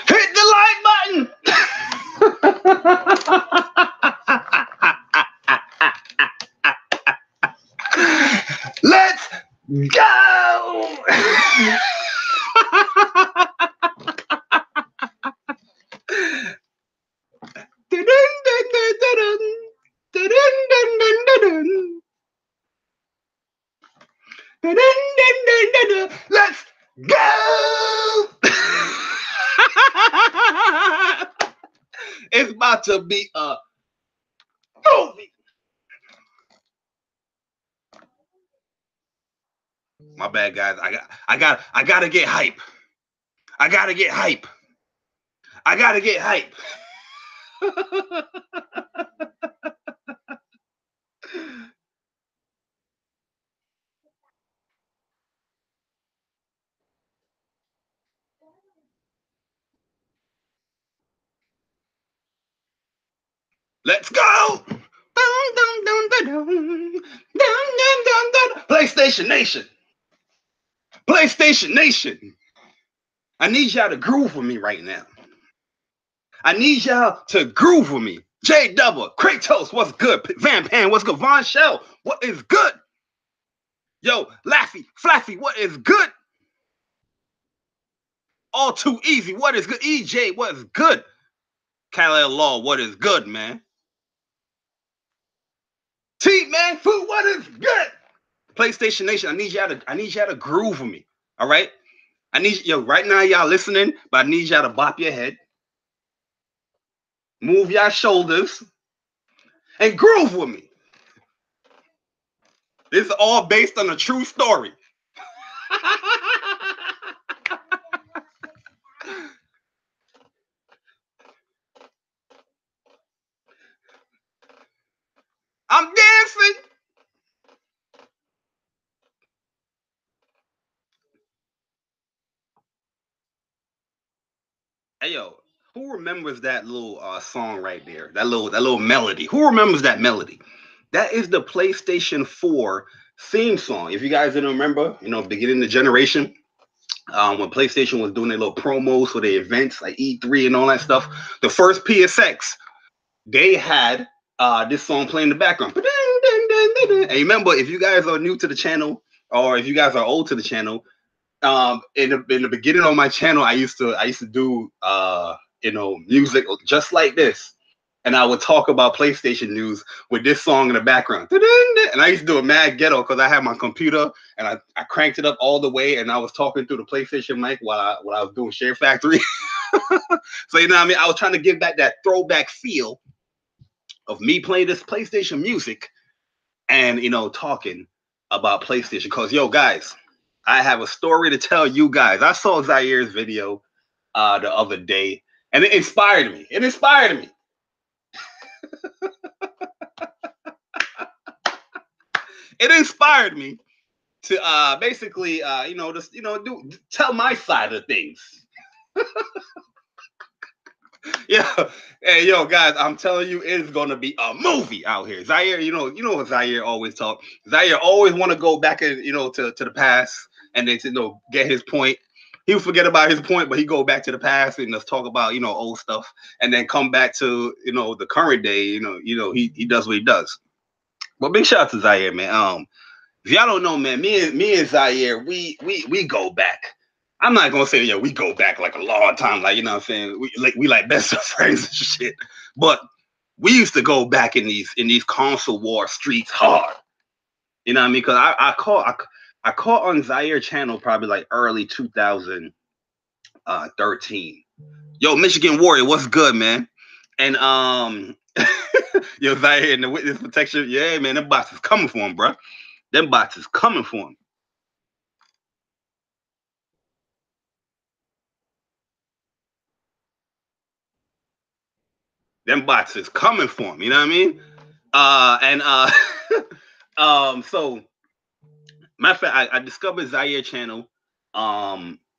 Hit the like button. Let's go. Let's go. It's about to be a movie. My bad, guys. I gotta get hype. I gotta get hype. I gotta get hype. Let's go. PlayStation Nation. PlayStation Nation. I need y'all to groove with me right now. I need y'all to groove with me. J Double, Kratos, what's good? Van Pan, what's good? Von Shell, what is good? Yo, Laffy, Flaffy, what is good? All Too Easy, what is good? EJ, what is good? Kyle Law, what is good, man? T Man Food, what is good? PlayStation Nation, I need y'all to groove with me. All right? I need right now, y'all listening, but I need y'all to bop your head, move your shoulders, and groove with me. This is all based on a true story. I'm dancing. Hey yo, who remembers that little song right there? That little melody. Who remembers that melody? That is the PlayStation 4 theme song. If you guys didn't remember, beginning of the generation, when PlayStation was doing their little promos for their events like E3 and all that stuff, the first PSX, they had this song playing in the background. And remember, if you guys are new to the channel or if you guys are old to the channel, in the beginning of my channel, I used to do music just like this, and I would talk about PlayStation news with this song in the background. And I used to do it mad ghetto because I had my computer and I cranked it up all the way, and I was talking through the PlayStation mic while I was doing Share Factory. So you know what I mean? I was trying to give back that throwback feel of me playing this PlayStation music and talking about PlayStation. Because yo guys, I have a story to tell you guys. I saw Zaireee's video the other day, and it inspired me. It inspired me. It inspired me to basically, tell my side of things. Yeah, hey, yo, guys, I'm telling you, it's gonna be a movie out here. Zaireeee, you know what Zaireeee always talk. Zaireeee always want to go back and to the past and then get his point. He'll forget about his point, but he go back to the past and let's talk about old stuff, and then come back to the current day. He does what he does. But big shout out to Zaireeee, man. If y'all don't know, man, me and Zaireeee, we go back. I'm not gonna say we go back like a long time, like what I'm saying. We like best of friends and shit. But we used to go back in these console war streets hard. You know what I mean? Because I caught on Zaireee channel probably like early 2013. Yo, Michigan Warrior, what's good, man? And yo, Zaireee and the witness protection. Yeah, man, them bots is coming for him, bro. Them bots is coming for him. Them bots is coming for him. You know what I mean? So matter of fact, I discovered Zaireee channel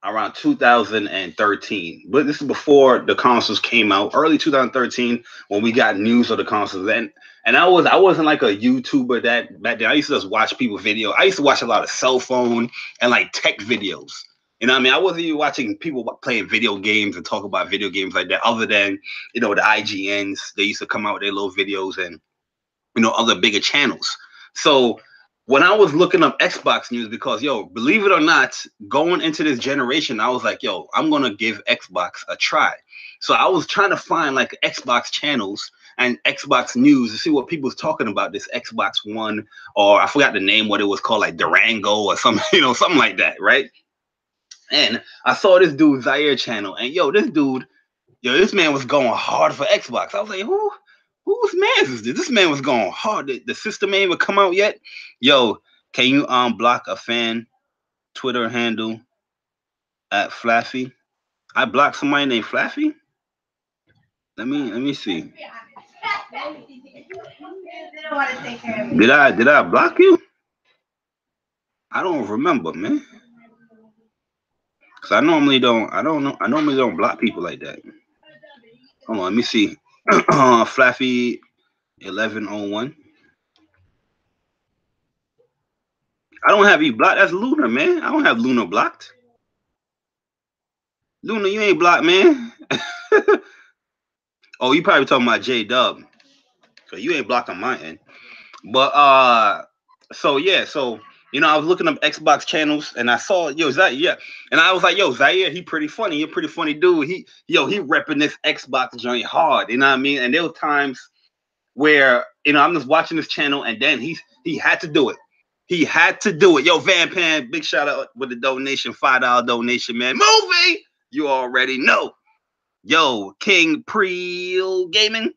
around 2013, but this is before the consoles came out, early 2013, when we got news of the consoles. And I wasn't like a YouTuber that back then. I used to just watch people video. I used to watch a lot of cell phone and like tech videos. You know what I mean? I wasn't even watching people playing video games and talk about video games like that, other than, you know, the IGNs. They used to come out with their little videos and, you know, other bigger channels. So when I was looking up Xbox news, because yo, believe it or not, going into this generation, I was like, yo, I'm gonna give Xbox a try. So I was trying to find like Xbox channels and Xbox news to see what people was talking about this Xbox One, or I forgot the name, what it was called, like Durango or something, you know, something like that, right? And I saw this dude Zaireee channel, and yo, this man was going hard for Xbox. I was like, whose man is this? This man was going hard. The system ain't even come out yet. Yo, can you block a fan Twitter handle at Flaffy? I blocked somebody named Flaffy. Let me see. Did I block you? I don't remember, man. Cause I normally don't block people like that. Hold on, let me see. Flaffy 1101. I don't have you blocked. That's Luna, man. I don't have Luna blocked. Luna, you ain't blocked, man. Oh, you probably talking about J Dub. So you ain't blocked on my end. But so yeah, so you know, I was looking up Xbox channels and I saw Zaireee, yeah. And I was like, yo, Zaireee, he pretty funny. He a pretty funny dude. He repping this Xbox joint hard. You know what I mean? And there were times where, you know, I'm just watching this channel and then he had to do it. He had to do it. Yo, Van Pan, big shout out with the donation, $5 donation, man. Movie, you already know. Yo, King Preel Gaming.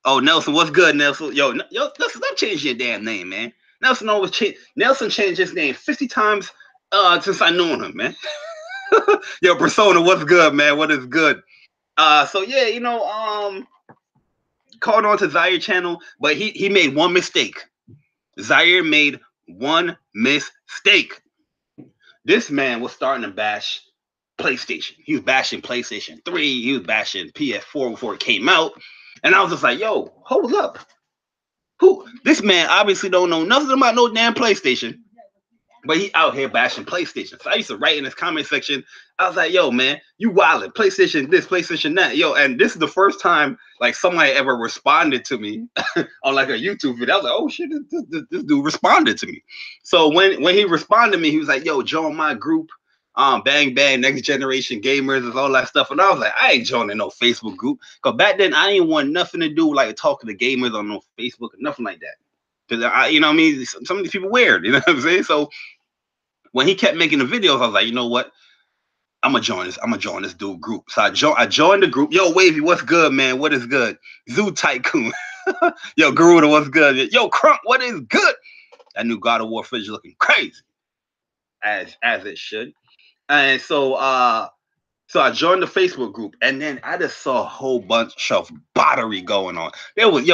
Oh, Nelson, what's good, Nelson? Yo, Nelson, stop changing your damn name, man. Nelson always Nelson changed his name 50 times since I known him, man. Yo, Persona, what's good, man? What is good? So yeah, you know, called on to Zaireee channel, but he made one mistake. Zaireee made one mistake. This man was starting to bash PlayStation. He was bashing PlayStation 3. He was bashing PS4 before it came out. And I was just like, yo, hold up. This man obviously don't know nothing about no damn PlayStation. But he out here bashing PlayStation. So I used to write in his comment section. I was like, yo, man, you wildin'. PlayStation this, PlayStation that. Yo, and this is the first time like somebody ever responded to me on like a YouTube video. I was like, oh shit, this dude responded to me. So when he responded to me, he was like, yo, join my group. Bang Bang, Next Generation Gamers, and all that stuff. And I was like, I ain't joining no Facebook group. Because back then, I didn't want nothing to do with like talking to gamers on no Facebook or nothing like that. Because you know what I mean? Some of these people weird, you know what I'm saying? So when he kept making the videos, I was like, you know what? I'm gonna join this dude group. So I joined the group. Yo, Wavy, what's good, man? What is good? Zoo Tycoon. Yo, Garuda, what's good? Yo, Crump, what is good? That new God of War footage looking crazy. As it should. And so I joined the Facebook group, and then I just saw a whole bunch of bottery going on. There was,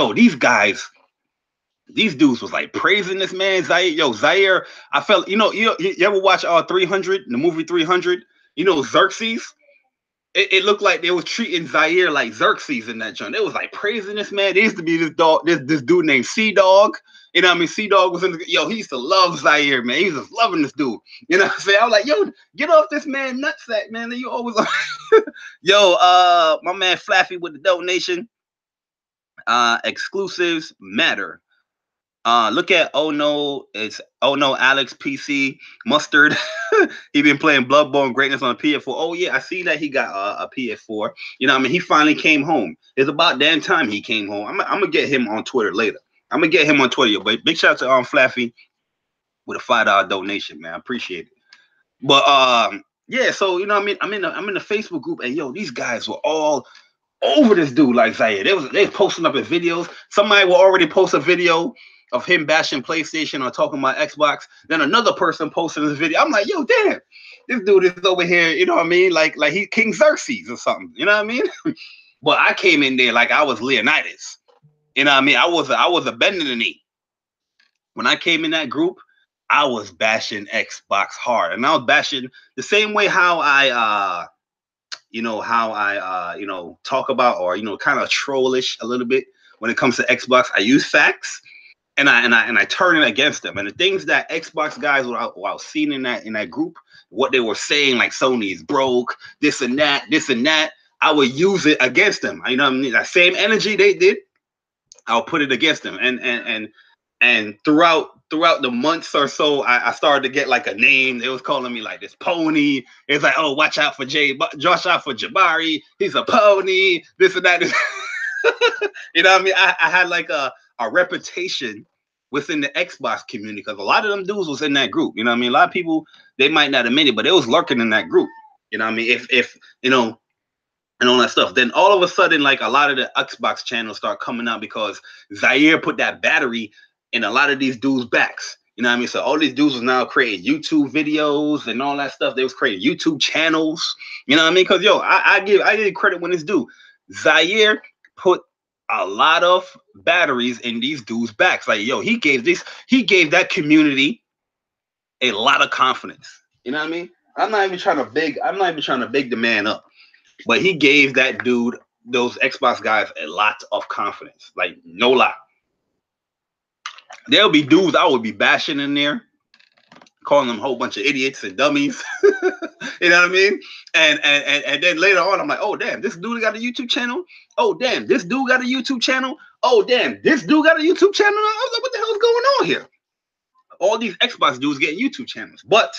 these dudes was like praising this man, Zaireee. Yo, Zaireee, I felt, you ever watch 300, the movie 300? You know, Xerxes? It looked like they was treating Zaireee like Xerxes in that joint. They was like praising this man. There used to be this dog, this dude named Sea Dog. You know what I mean? Sea Dog was in he used to love Zaireee, man. He was just loving this dude. You know what I'm saying? I was like, yo, get off this man nutsack, man. You always yo, my man Flaffy with the donation. Exclusives matter. Look at Alex PC Mustard. He been playing Bloodborne Greatness on a PS4. Oh yeah, I see that he got a PS4. You know what I mean? He finally came home. It's about damn time he came home. I'm gonna get him on Twitter later. I'm gonna get him on Twitter, but big shout out to Flaffy. with a $5 donation, man. I appreciate it. But yeah, so you know, what I mean, I'm in the Facebook group, and yo, these guys were all over this dude like Zaireeee. They was posting up his videos. Somebody will already post a video of him bashing PlayStation or talking about Xbox. Then another person posted this video. I'm like, yo, damn, this dude is over here. You know what I mean? Like he King Xerxes or something. You know what I mean? But I came in there like I was Leonidas. You know what I mean? I was a bending the knee. When I came in that group, I was bashing Xbox hard, and I was bashing the same way how I talk about, or kind of trollish a little bit when it comes to Xbox. I use facts, and I turn it against them. And the things that Xbox guys were seeing in that group, what they were saying, like Sony is broke, this and that, I would use it against them. You know what I mean? That same energy they did, I'll put it against them. And throughout the months or so, I started to get like a name. They was calling me like this pony. It's like, oh, watch out for Jabari. He's a pony. This and that. You know what I mean? I had like a reputation within the Xbox community, because a lot of them dudes was in that group. You know what I mean? A lot of people, they might not admit it, but they was lurking in that group. You know what I mean? If and all that stuff. Then all of a sudden, like, a lot of the Xbox channels start coming out because Zaireeee put that battery in a lot of these dudes' backs. You know what I mean? So all these dudes was now creating YouTube videos and all that stuff. They was creating YouTube channels. You know what I mean? Because yo, I give credit when it's due. Zaireeee put a lot of batteries in these dudes' backs. Like, yo, he gave that community a lot of confidence. You know what I mean? I'm not even trying to big the man up. But he gave that dude, those Xbox guys, a lot of confidence. Like, no lie. There'll be dudes I would be bashing in there, calling them a whole bunch of idiots and dummies. You know what I mean? And then later on, I'm like, oh, damn, this dude got a YouTube channel. Oh, damn, this dude got a YouTube channel. Oh, damn, this dude got a YouTube channel. I was like, what the hell's going on here? All these Xbox dudes getting YouTube channels. But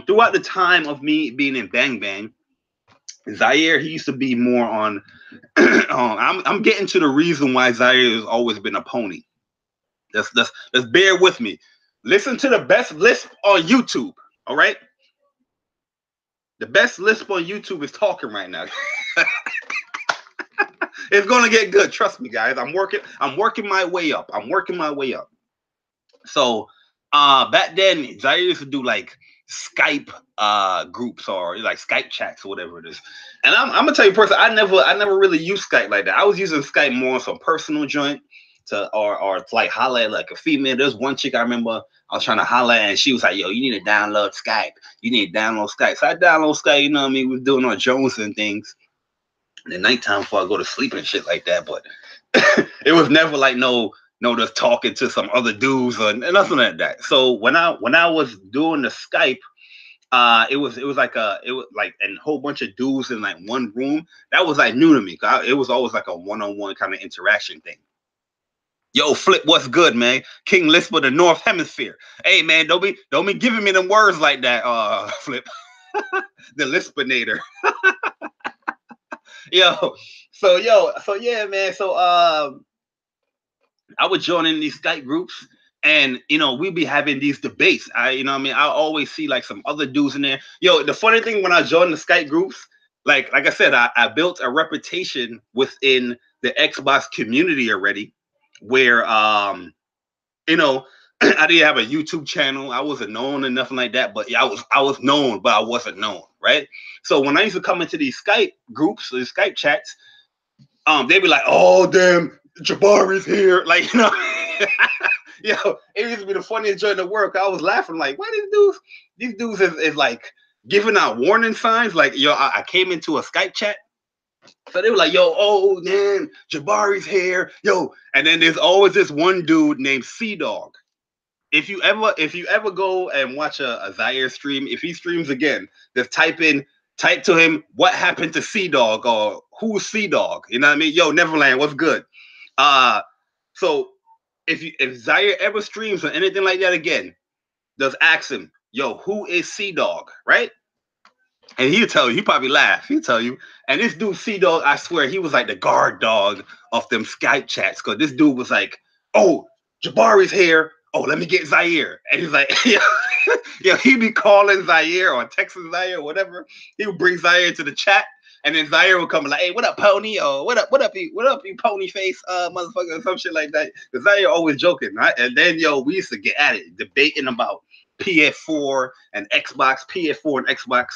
throughout the time of me being in Bang Bang, Zaireeee, he used to be more on. I'm getting to the reason why Zaireeee has always been a pony. Let's bear with me. Listen to the best lisp on YouTube. All right, the best lisp on YouTube is talking right now. It's gonna get good. Trust me, guys. I'm working my way up. So, back then, Zaireeee used to do like Skype groups, or like Skype chats or whatever it is. And I'm gonna tell you personally, I never really used Skype like that. I was using Skype more on some personal joint or to like holler at like a female. There's one chick I remember I was trying to holler at, and she was like, yo, you need to download Skype. You need to download Skype. So I download Skype, you know what I mean? We was doing on Jones and things in the nighttime before I go to sleep and shit like that. But it was never like no just talking to some other dudes or nothing like that. So when I was doing the Skype, it was like a whole bunch of dudes in like one room. That was like new to me. It was always like a one-on-one kind of interaction thing. Yo, Flip, what's good, man? King Lisp of the North Hemisphere. Hey, man, don't be giving me them words like that, Flip. The Lispinator. So yeah, man. So I would join in these Skype groups, and we'd be having these debates. I always see like some other dudes in there. Yo, the funny thing, when I joined the Skype groups, like I said, I built a reputation within the Xbox community already, where I didn't have a YouTube channel. I wasn't known or nothing like that, but yeah, I was known, but I wasn't known, right? So when I used to come into these Skype groups, these Skype chats, they'd be like, oh, damn, Jabari's here. Like, yo, it used to be the funniest joint in the world. I was laughing like, why these dudes is like giving out warning signs. Like, yo, I came into a Skype chat. So they were like, yo, oh, man, Jabari's here. Yo, and then there's always this one dude named C-Dog. If you ever go and watch a Zaireeee stream, if he streams again, just type to him, what happened to C-Dog, or who's C-Dog? You know what I mean? Yo, Neverland, what's good? So if Zaireeee ever streams or anything like that again, just ask him, yo, who is C-Dog, right? And he'll tell you. He probably laugh. He'll tell you. And this dude C-Dog, I swear, he was like the guard dog of them Skype chats, because this dude was like, oh, Jabari's here. oh, let me get Zaireeee. And he's like, yo, he'd be calling Zaireeee or texting Zaireeee or whatever. He would bring Zaireeee to the chat. And then Zaireeee would come like, hey, what up, pony? Or what up, you pony face, motherfucker, or some shit like that. Because Zaireeee always joking, right? And then, yo, we used to get at it, debating about PS4 and Xbox, PS4 and Xbox.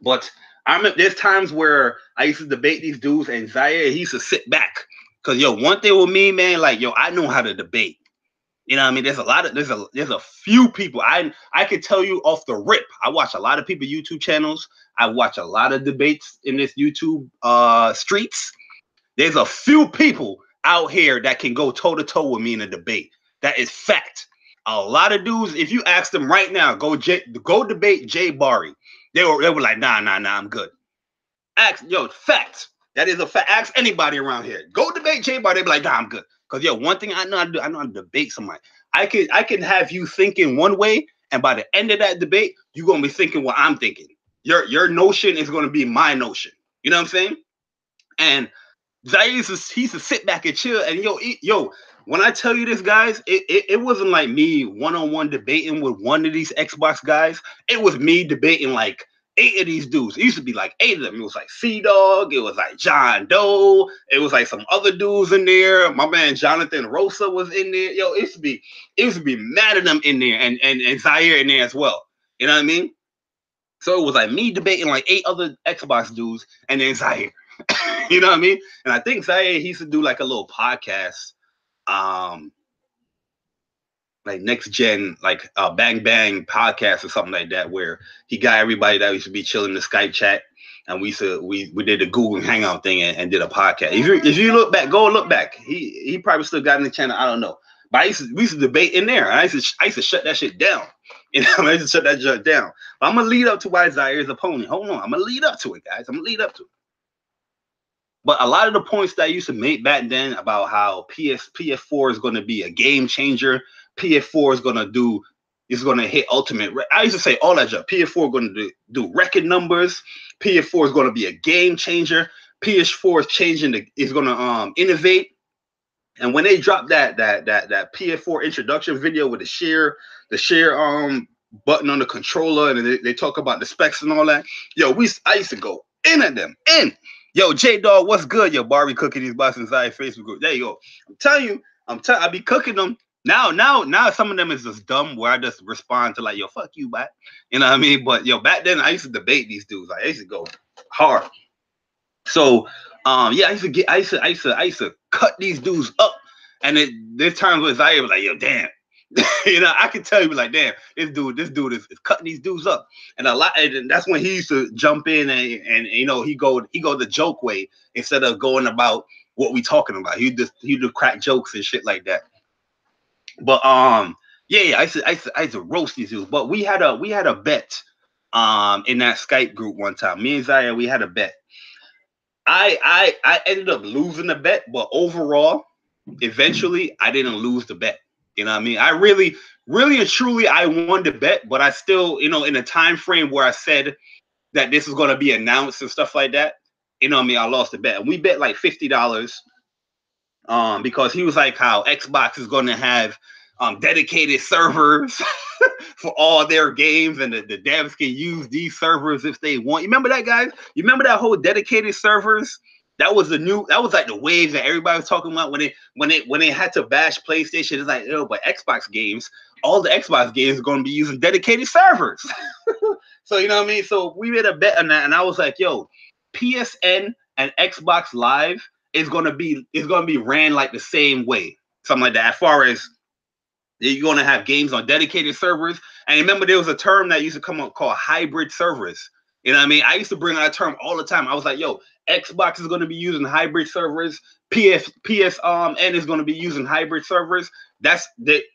But I remember there's times where I used to debate these dudes, and Zaireeee, he used to sit back. Because, yo, one thing with me, man, like, yo, I know how to debate. You know what I mean? There's a few people. I could tell you off the rip. I watch a lot of people YouTube channels. I watch a lot of debates in this YouTube streets. There's a few people out here that can go toe to toe with me in a debate. That is fact. A lot of dudes, if you ask them right now, go debate Jay Barry. They were like, nah, I'm good. Ask, yo, fact. That is a fact. Ask anybody around here. Go debate Jay Barry. They be like, nah, I'm good. Because, yo, one thing I know how to do, I know how to debate somebody. I can have you thinking one way, and by the end of that debate, you're going to be thinking what I'm thinking. Your notion is going to be my notion. You know what I'm saying? And Zaireeee, he used to sit back and chill. And, yo, when I tell you this, guys, it wasn't like me one-on-one debating with one of these Xbox guys. It was me debating, like, 8 of these dudes. It used to be like 8 of them. It was like C-Dog. It was like John Doe. It was like some other dudes in there. My man Jonathan Rosa was in there. Yo, it used to be mad at them in there, and Zaireeee in there as well. You know what I mean? So it was like me debating like 8 other Xbox dudes, and then Zaireeee. You know what I mean? And I think Zaireeee, he used to do like a little podcast, like Next Gen, like Bang Bang podcast or something like that, where he got everybody that used to be chilling in the Skype chat, and we did the Google Hangout thing and did a podcast. If you look back, go look back. He probably still got in the channel. I don't know, but we used to debate in there. I used to shut that shit down. You know, I used to shut that shit down. But I'm gonna lead up to why Zaireee's opponent. Hold on, I'm gonna lead up to it, guys. I'm gonna lead up to it. But a lot of the points that I used to make back then about how PS4 is going to be a game changer, PS4 is going to hit ultimate. I used to say all that stuff. PS4 is going to do record numbers. PS4 is going to be a game changer. PS4 is going to innovate. And when they dropped that PS4 introduction video with the share button on the controller, and they talk about the specs and all that, yo, I used to go in at them. Yo, J-Dog, what's good? Yo, Barbie cooking these boxes inside Facebook group. There you go. I'm telling you, I be cooking them. Now some of them is just dumb where I just respond to like, yo, fuck you, bot. You know what I mean? But yo, back then I used to debate these dudes. Like, I used to go hard. So yeah, I used to cut these dudes up. And there's times where Zaireeee was like, yo, damn. You know, I can tell you like, damn, this dude is cutting these dudes up, and that's when he used to jump in and you know he go the joke way instead of going about what we talking about. He do crack jokes and shit like that. But yeah, I used to roast these dudes. But we had a bet in that Skype group one time. Me and Zaireeee, we had a bet. I ended up losing the bet, but overall, eventually, I didn't lose the bet. You know what I mean? I really and truly, I won the bet, but I still, you know, in a time frame where I said that this is going to be announced and stuff like that, you know what I mean? I lost the bet. And we bet like $50 because he was like how Xbox is going to have dedicated servers for all their games, and the devs can use these servers if they want. You remember that, guys? You remember that whole dedicated servers? That was like the wave that everybody was talking about when they had to bash PlayStation. It's like, oh, but Xbox games, all the Xbox games are going to be using dedicated servers. So you know what I mean? So we made a bet on that, and I was like, yo, PSN and Xbox Live is gonna be ran like the same way, something like that. As far as you're gonna have games on dedicated servers, and remember there was a term that used to come up called hybrid servers. You know what I mean? I used to bring that term all the time. I was like, yo, Xbox is going to be using hybrid servers. PSN is going to be using hybrid servers. That's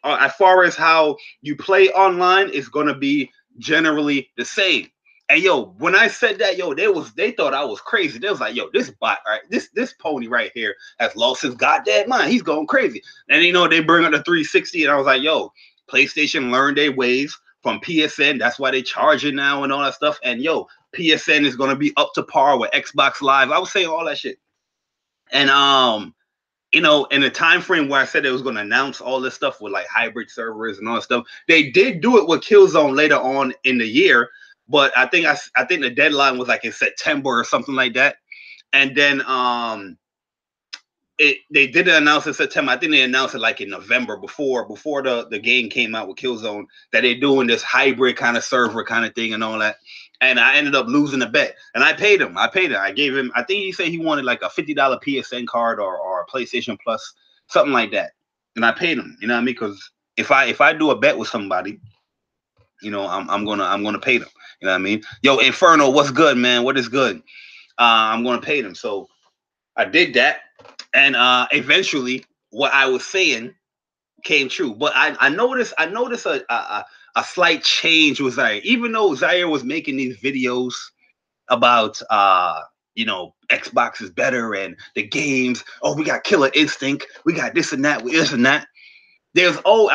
as far as how you play online is going to be generally the same. And yo, when I said that, yo, they thought I was crazy. They was like, yo, this bot, right? This pony right here has lost his goddamn mind. He's going crazy. And you know, they bring up the 360, and I was like, yo, PlayStation learned their ways from PSN. That's why they charge it now and all that stuff. And yo, PSN is going to be up to par with Xbox Live. I was saying all that shit. And you know, in the time frame where I said it was going to announce all this stuff with like hybrid servers and all that stuff, they did do it with Killzone later on in the year. But I think the deadline was like in September or something like that. And then they didn't announce in September. I think they announced it like in November before the game came out with Killzone, that they're doing this hybrid kind of server kind of thing and all that. And I ended up losing the bet. And I paid him. I gave him, I think he said he wanted like a $50 PSN card or a PlayStation Plus, something like that. And I paid him. You know what I mean? Because if I do a bet with somebody, you know, I'm gonna pay them. You know what I mean? Yo, Inferno, what's good, man? What is good? I'm gonna pay them. So I did that, and eventually, what I was saying came true. But I noticed a slight change with Zaireeee. Even though Zaireeee was making these videos about you know, Xbox is better and the games. Oh, we got Killer Instinct. We got this and that. This and that. There's you know what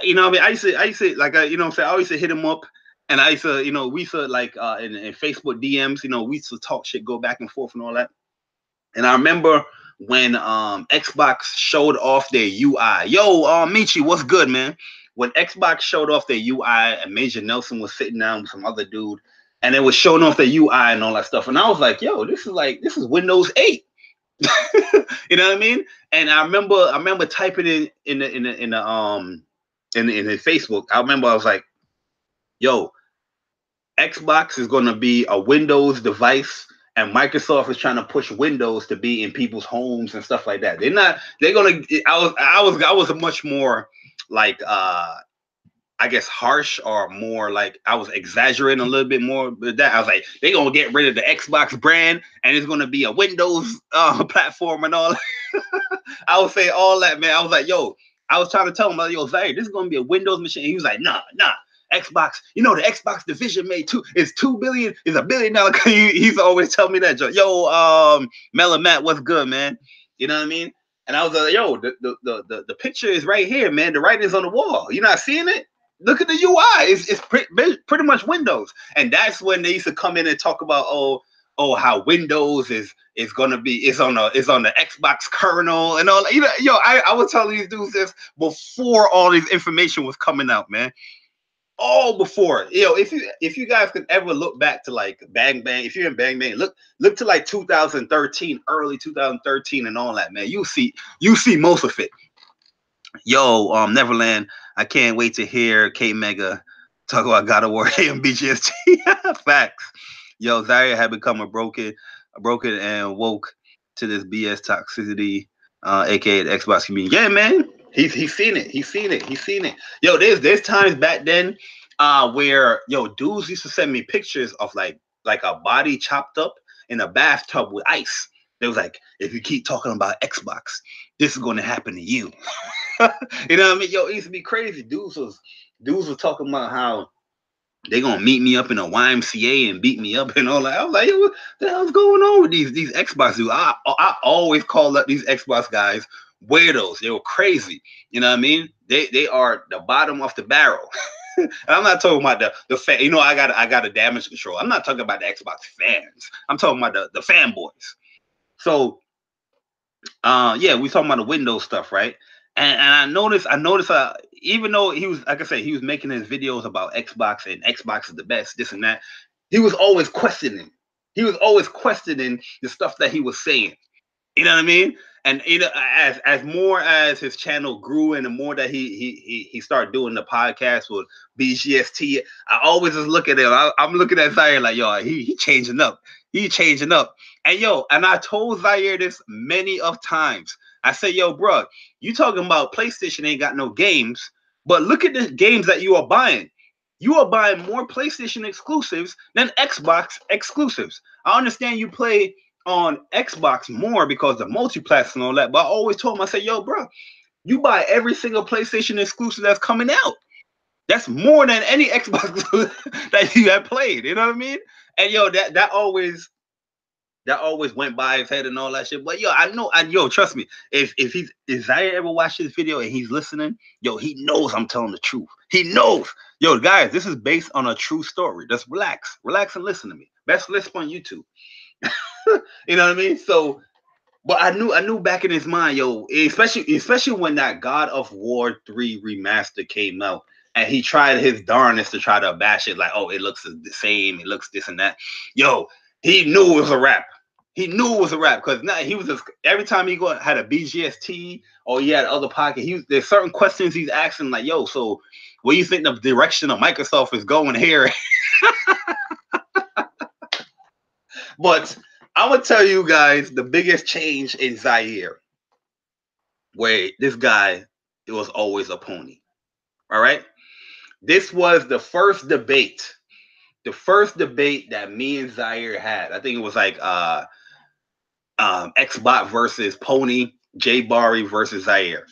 I mean, I used to like you know what I'm saying, I used to hit him up, and I used to, you know, we used to like in Facebook DMs, you know, we used to talk shit, go back and forth and all that. And I remember when Xbox showed off their UI. Yo, Michi, what's good, man? When Xbox showed off their UI and Major Nelson was sitting down with some other dude, and it was showing off their UI and all that stuff, and I was like, yo, this is Windows 8. You know what I mean? And I remember typing in the Facebook. I remember I was like, yo, Xbox is gonna be a Windows device, and Microsoft is trying to push Windows to be in people's homes and stuff like that. They're gonna I was a much more like I guess harsh, or more like I was exaggerating a little bit more with that. I was like, they're gonna get rid of the Xbox brand and it's gonna be a Windows platform and all. I would say all that, man. I was like, yo, I was trying to tell him, like, yo, Zaireeee, this is gonna be a Windows machine. He was like, nah. Xbox, you know, the Xbox division made $2 billion, is $1 billion. He's always telling me that, Joe. Yo, Melon Matt, what's good, man? You know what I mean? And I was like, yo, the picture is right here, man. The writing's on the wall. You're not seeing it? Look at the UI. It's pretty much Windows. And that's when they used to come in and talk about, how Windows is on the Xbox kernel and all. You know, yo, I was telling these dudes this before all this information was coming out, man. All before. Yo, if you guys could ever look back to like Bang Bang, if you're in Bang Bang, look to like 2013, early 2013 and all that, man. You see most of it. Yo, Neverland, I can't wait to hear K Mega talk about God of War and BGST. Facts. Yo, Zaireeee had become a broken and woke to this BS toxicity, aka the Xbox community. Yeah, man. He's seen it. Yo, there's times back then where, yo, dudes used to send me pictures of like a body chopped up in a bathtub with ice. They was like, if you keep talking about Xbox, this is going to happen to you. You know what I mean? Yo, it used to be crazy. Dudes was talking about how they gonna meet me up in a YMCA and beat me up and all that. I was like, what the hell's going on with these Xbox dudes? I always call up these Xbox guys weirdos. They were crazy. You know what I mean? They are the bottom of the barrel. And I'm not talking about the fan. You know, I got a damage control. I'm not talking about the Xbox fans. I'm talking about the fanboys. So yeah, we talking about the Windows stuff, right? And I noticed even though he was, like I said, he was making his videos about Xbox and Xbox is the best, this and that, he was always questioning. He was always questioning the stuff that he was saying. You know what I mean? And you know, as more as his channel grew and the more that he started doing the podcast with BGST, I always just look at him. I'm looking at Zaireeee like, yo, he changing up. He changing up. And yo, and I told Zaireeee this many of times. I say, yo, bro, you talking about PlayStation ain't got no games, but look at the games that you are buying. You are buying more PlayStation exclusives than Xbox exclusives. I understand you play on Xbox more because the multi-platform and all that, but I always told him, I say, yo, bro, you buy every single PlayStation exclusive that's coming out. That's more than any Xbox that you have played. You know what I mean? And yo, that always went by his head and all that shit. But yo, I know, and yo, trust me, if Zaireeee ever watched this video and he's listening, yo, he knows I'm telling the truth. He knows. Yo, guys, this is based on a true story. Just relax and listen to me. Best list on YouTube. You know what I mean? So But I knew back in his mind, yo, especially when that God of War 3 remaster came out, and he tried his darnest to try to bash it, like, oh, it looks the same, it looks this and that. Yo, he knew it was a rap. He knew it was a rap because now he was just, every time he had a BGST or he had other pocket, there's certain questions he's asking, like, yo, so where you think the direction of Microsoft is going here? But I'm gonna tell you guys the biggest change in Zaireeee, where this guy, it was always a pony. All right. This was the first debate. The first debate that me and Zaireeee had. I think it was like Xbot versus Pony, Jay Barry versus Zaireeee.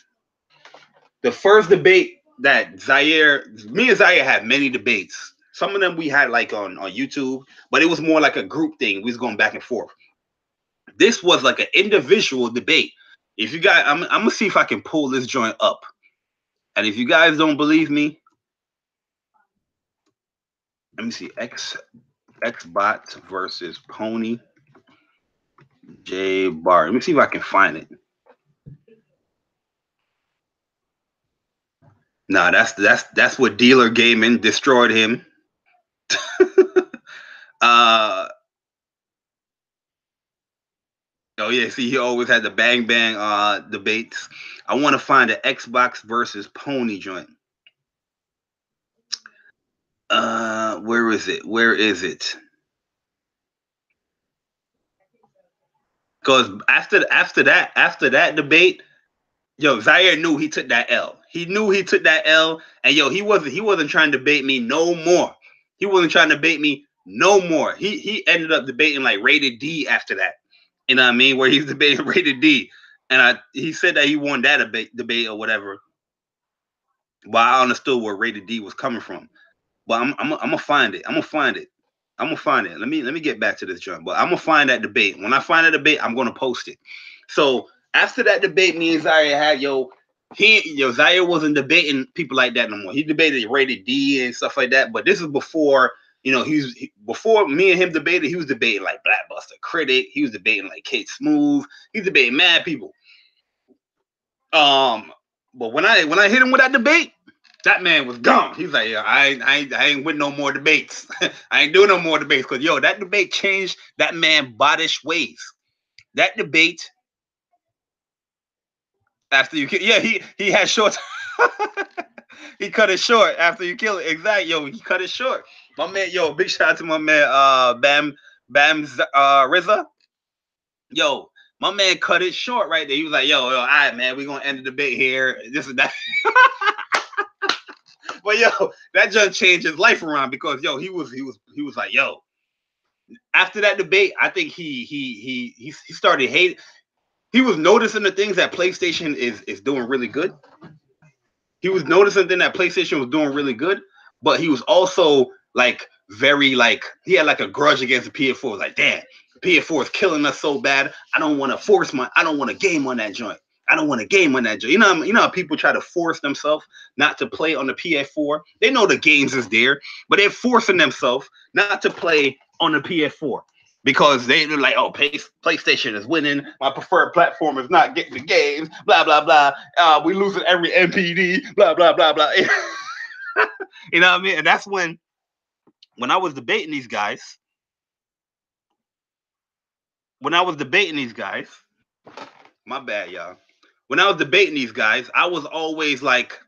The first debate that me and Zaireeee had many debates. Some of them we had like on YouTube, but it was more like a group thing. We was going back and forth. This was like an individual debate. If you guys, I'm gonna see if I can pull this joint up. And if you guys don't believe me, let me see. Xbots versus Pony J Bar. Let me see if I can find it. Nah, that's what Dealer Gaming destroyed him. Oh yeah, see, he always had the bang bang debates. I want to find an Xbox versus Pony joint. Where is it? Where is it? Because after that debate, yo, Zaireeee knew he took that L. He knew he took that L, and yo, he wasn't trying to debate me no more. He wasn't trying to debate me no more. He ended up debating like rated D after that. You know what I mean? Where he's debating rated D, and he said that he won that debate or whatever. But I understood where rated D was coming from. But I'm gonna find it. I'm gonna find it. I'm gonna find it. Let me get back to this joint. But I'm gonna find that debate. When I find that debate, I'm gonna post it. So after that debate, me and Zaireeee had Zaireeee wasn't debating people like that no more. He debated rated D and stuff like that. But this is before, before me and him debated, he was debating like Blackbuster Critic. He was debating like Kate Smooth. He's debating mad people. But when I hit him with that debate, that man was gone. He's like, yo, I ain't with no more debates. I ain't doing no more debates because that debate changed that man bodish ways. That debate after you kill, yeah, he had short. He cut it short after you kill it. Exactly, yo, he cut it short. My man, yo, big shout out to my man, Bam Rizza. Yo, my man cut it short right there. He was like, yo, all right, man, we gonna end the debate here. This and that. But yo, that just changed his life around because yo, he was like, yo. After that debate, I think he started hating. He was noticing the things that PlayStation is doing really good. He was noticing that PlayStation was doing really good, but he was also like very like he had like a grudge against the PS4. Like, damn, the PS4 is killing us so bad. I don't want to game on that joint. I don't want to game on that joint. You know how people try to force themselves not to play on the PS4. They know the games is there, but they're forcing themselves not to play on the PS4 because they're like, oh, PlayStation is winning. My preferred platform is not getting the games. Blah blah blah. We losing every NPD. Blah blah blah blah. You know what I mean? And that's when I was debating these guys. My bad, y'all. When I was debating these guys, I was always like,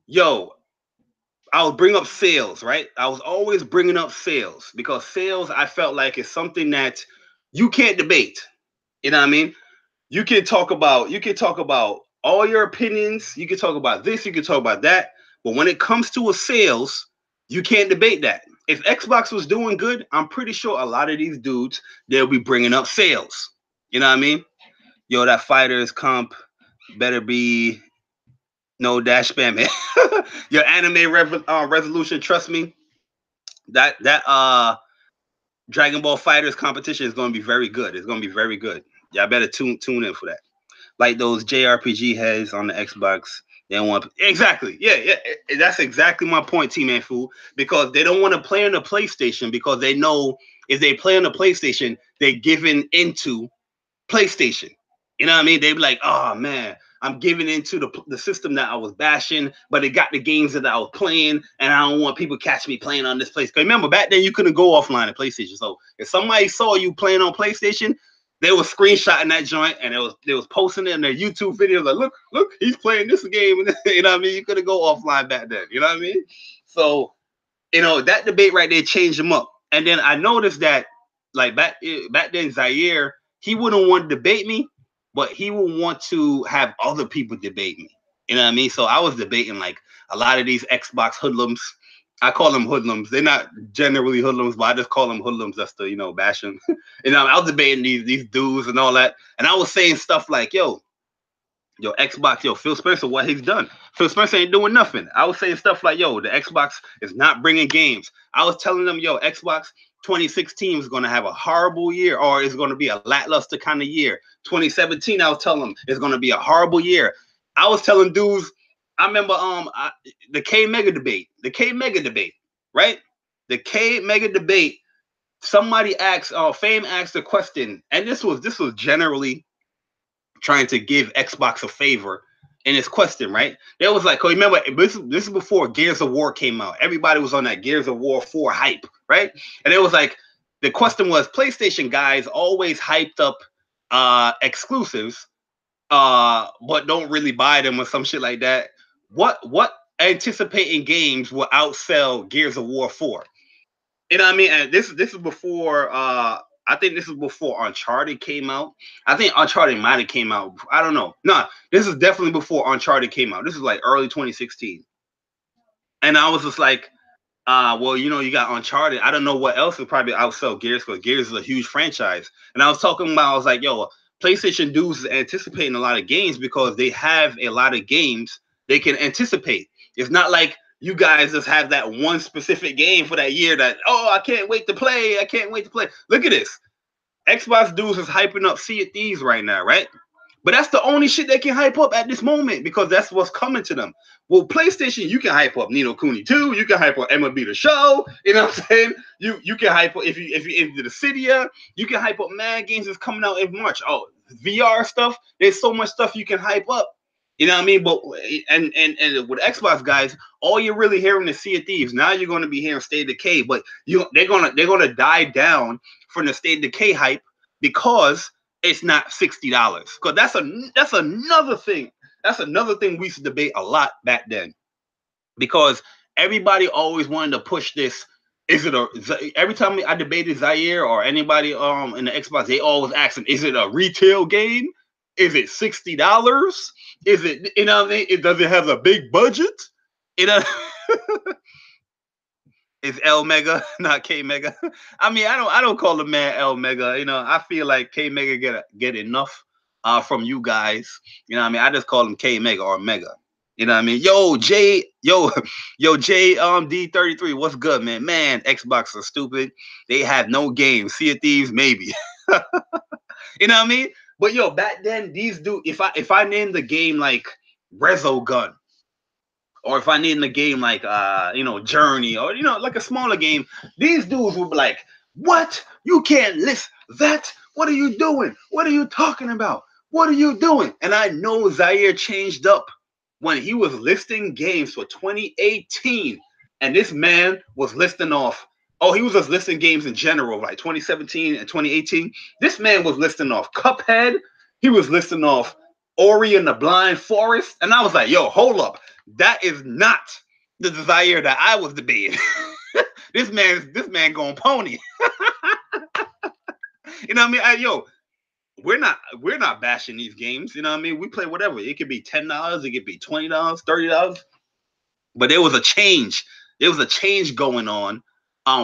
yo, I would bring up sales, right? I was always bringing up sales because sales, I felt like is something that you can't debate. You know what I mean? You can talk about all your opinions. You can talk about this. You can talk about that. But when it comes to a sales, you can't debate that. If Xbox was doing good, I'm pretty sure a lot of these dudes they'll be bringing up sales. You know what I mean? Yo, that fighters comp better be no dash spamming. Your anime resolution, trust me, that Dragon Ball Fighters competition is going to be very good. It's going to be very good. Y'all better tune in for that. Like those JRPG heads on the Xbox, They don't want exactly. Yeah, yeah. That's exactly my point, T-Man Fool. Because they don't want to play on the PlayStation because they know if they play on the PlayStation, they're giving into PlayStation. You know what I mean? They be like, oh man, I'm giving into the system that I was bashing, but it got the games that I was playing, and I don't want people catch me playing on this place. Because remember, back then you couldn't go offline at PlayStation. So if somebody saw you playing on PlayStation, they were screenshotting that joint and they was posting it in their YouTube videos like, look, he's playing this game. You know what I mean? You couldn't go offline back then. You know what I mean? So that debate right there changed him up. And then I noticed that like back then Zaireeee, he wouldn't want to debate me, but he would want to have other people debate me. You know what I mean? So I was debating like a lot of these Xbox hoodlums. I call them hoodlums. They're not generally hoodlums, but I just call them hoodlums just to bash them. I was debating these dudes and all that, and I was saying stuff like, Xbox, Phil Spencer, what he's done. Phil Spencer ain't doing nothing. I was saying stuff like, the Xbox is not bringing games. I was telling them, Xbox 2016 is going to have a horrible year, or it's going to be a lackluster kind of year. 2017, I was telling them it's going to be a horrible year. I was telling dudes, I remember the K Mega debate, right? The K Mega debate. Somebody asked, Fame asked a question, and this was generally trying to give Xbox a favor in his question, right? There was like, remember, this is before Gears of War came out. Everybody was on that Gears of War 4 hype, right? And it was like, the question was, PlayStation guys always hyped up exclusives, but don't really buy them or some shit like that. What anticipating games will outsell Gears of War 4? You know what I mean? And this is before I think this is before Uncharted came out. I think Uncharted might have came out. I don't know. No, this is definitely before Uncharted came out. This is like early 2016. And I was just like, well, you got Uncharted. I don't know what else would probably outsell Gears, because Gears is a huge franchise. And I was talking about, I was like, PlayStation dudes is anticipating a lot of games because they have a lot of games they can anticipate. It's not like you guys just have that one specific game for that year that, I can't wait to play. I can't wait to play. Look at this. Xbox dudes is hyping up Sea of Thieves right now, right? But that's the only shit they can hype up at this moment because that's what's coming to them. Well, PlayStation, you can hype up Nino Kuni 2, you can hype up MLB The Show, you know what I'm saying? You can hype up if you into the Cydia, you can hype up mad games that's coming out in March. Oh, VR stuff, there's so much stuff you can hype up. You know what I mean? But and with Xbox guys, all you're really hearing is Sea of Thieves. Now you're going to be hearing State of Decay, but they're gonna die down from the State of Decay hype because it's not $60. Because that's another thing. That's another thing we used to debate a lot back then. Because everybody always wanted to push this. Every time I debated Zaireeee or anybody in the Xbox, they always ask them, is it a retail game? Is it $60? Is it, what I mean? Does it have a big budget? It's L Mega, not K Mega. I mean, I don't call the man L Mega. I feel like K Mega get enough from you guys. You know what I mean? I just call him K Mega or Mega. You know what I mean? Yo, J D33, what's good, man? Man, Xbox are stupid. They have no games. Sea of Thieves, maybe. You know what I mean? But back then, these dudes, if I named the game like Resogun, or if I need in a game like Journey, or like a smaller game, these dudes would be like, what? You can't list that? What are you doing? What are you talking about? What are you doing? And I know Zaireeee changed up when he was listing games for 2018. And this man was listing off, he was just listing games in general, like 2017 and 2018. This man was listing off Cuphead. He was listing off Ori and the Blind Forest. And I was like, yo, hold up. That is not the Zaireeee that I was debating. this man going pony. You know what I mean? We're not bashing these games. You know what I mean? We play whatever. It could be $10, it could be $20, $30. But there was a change. There was a change going on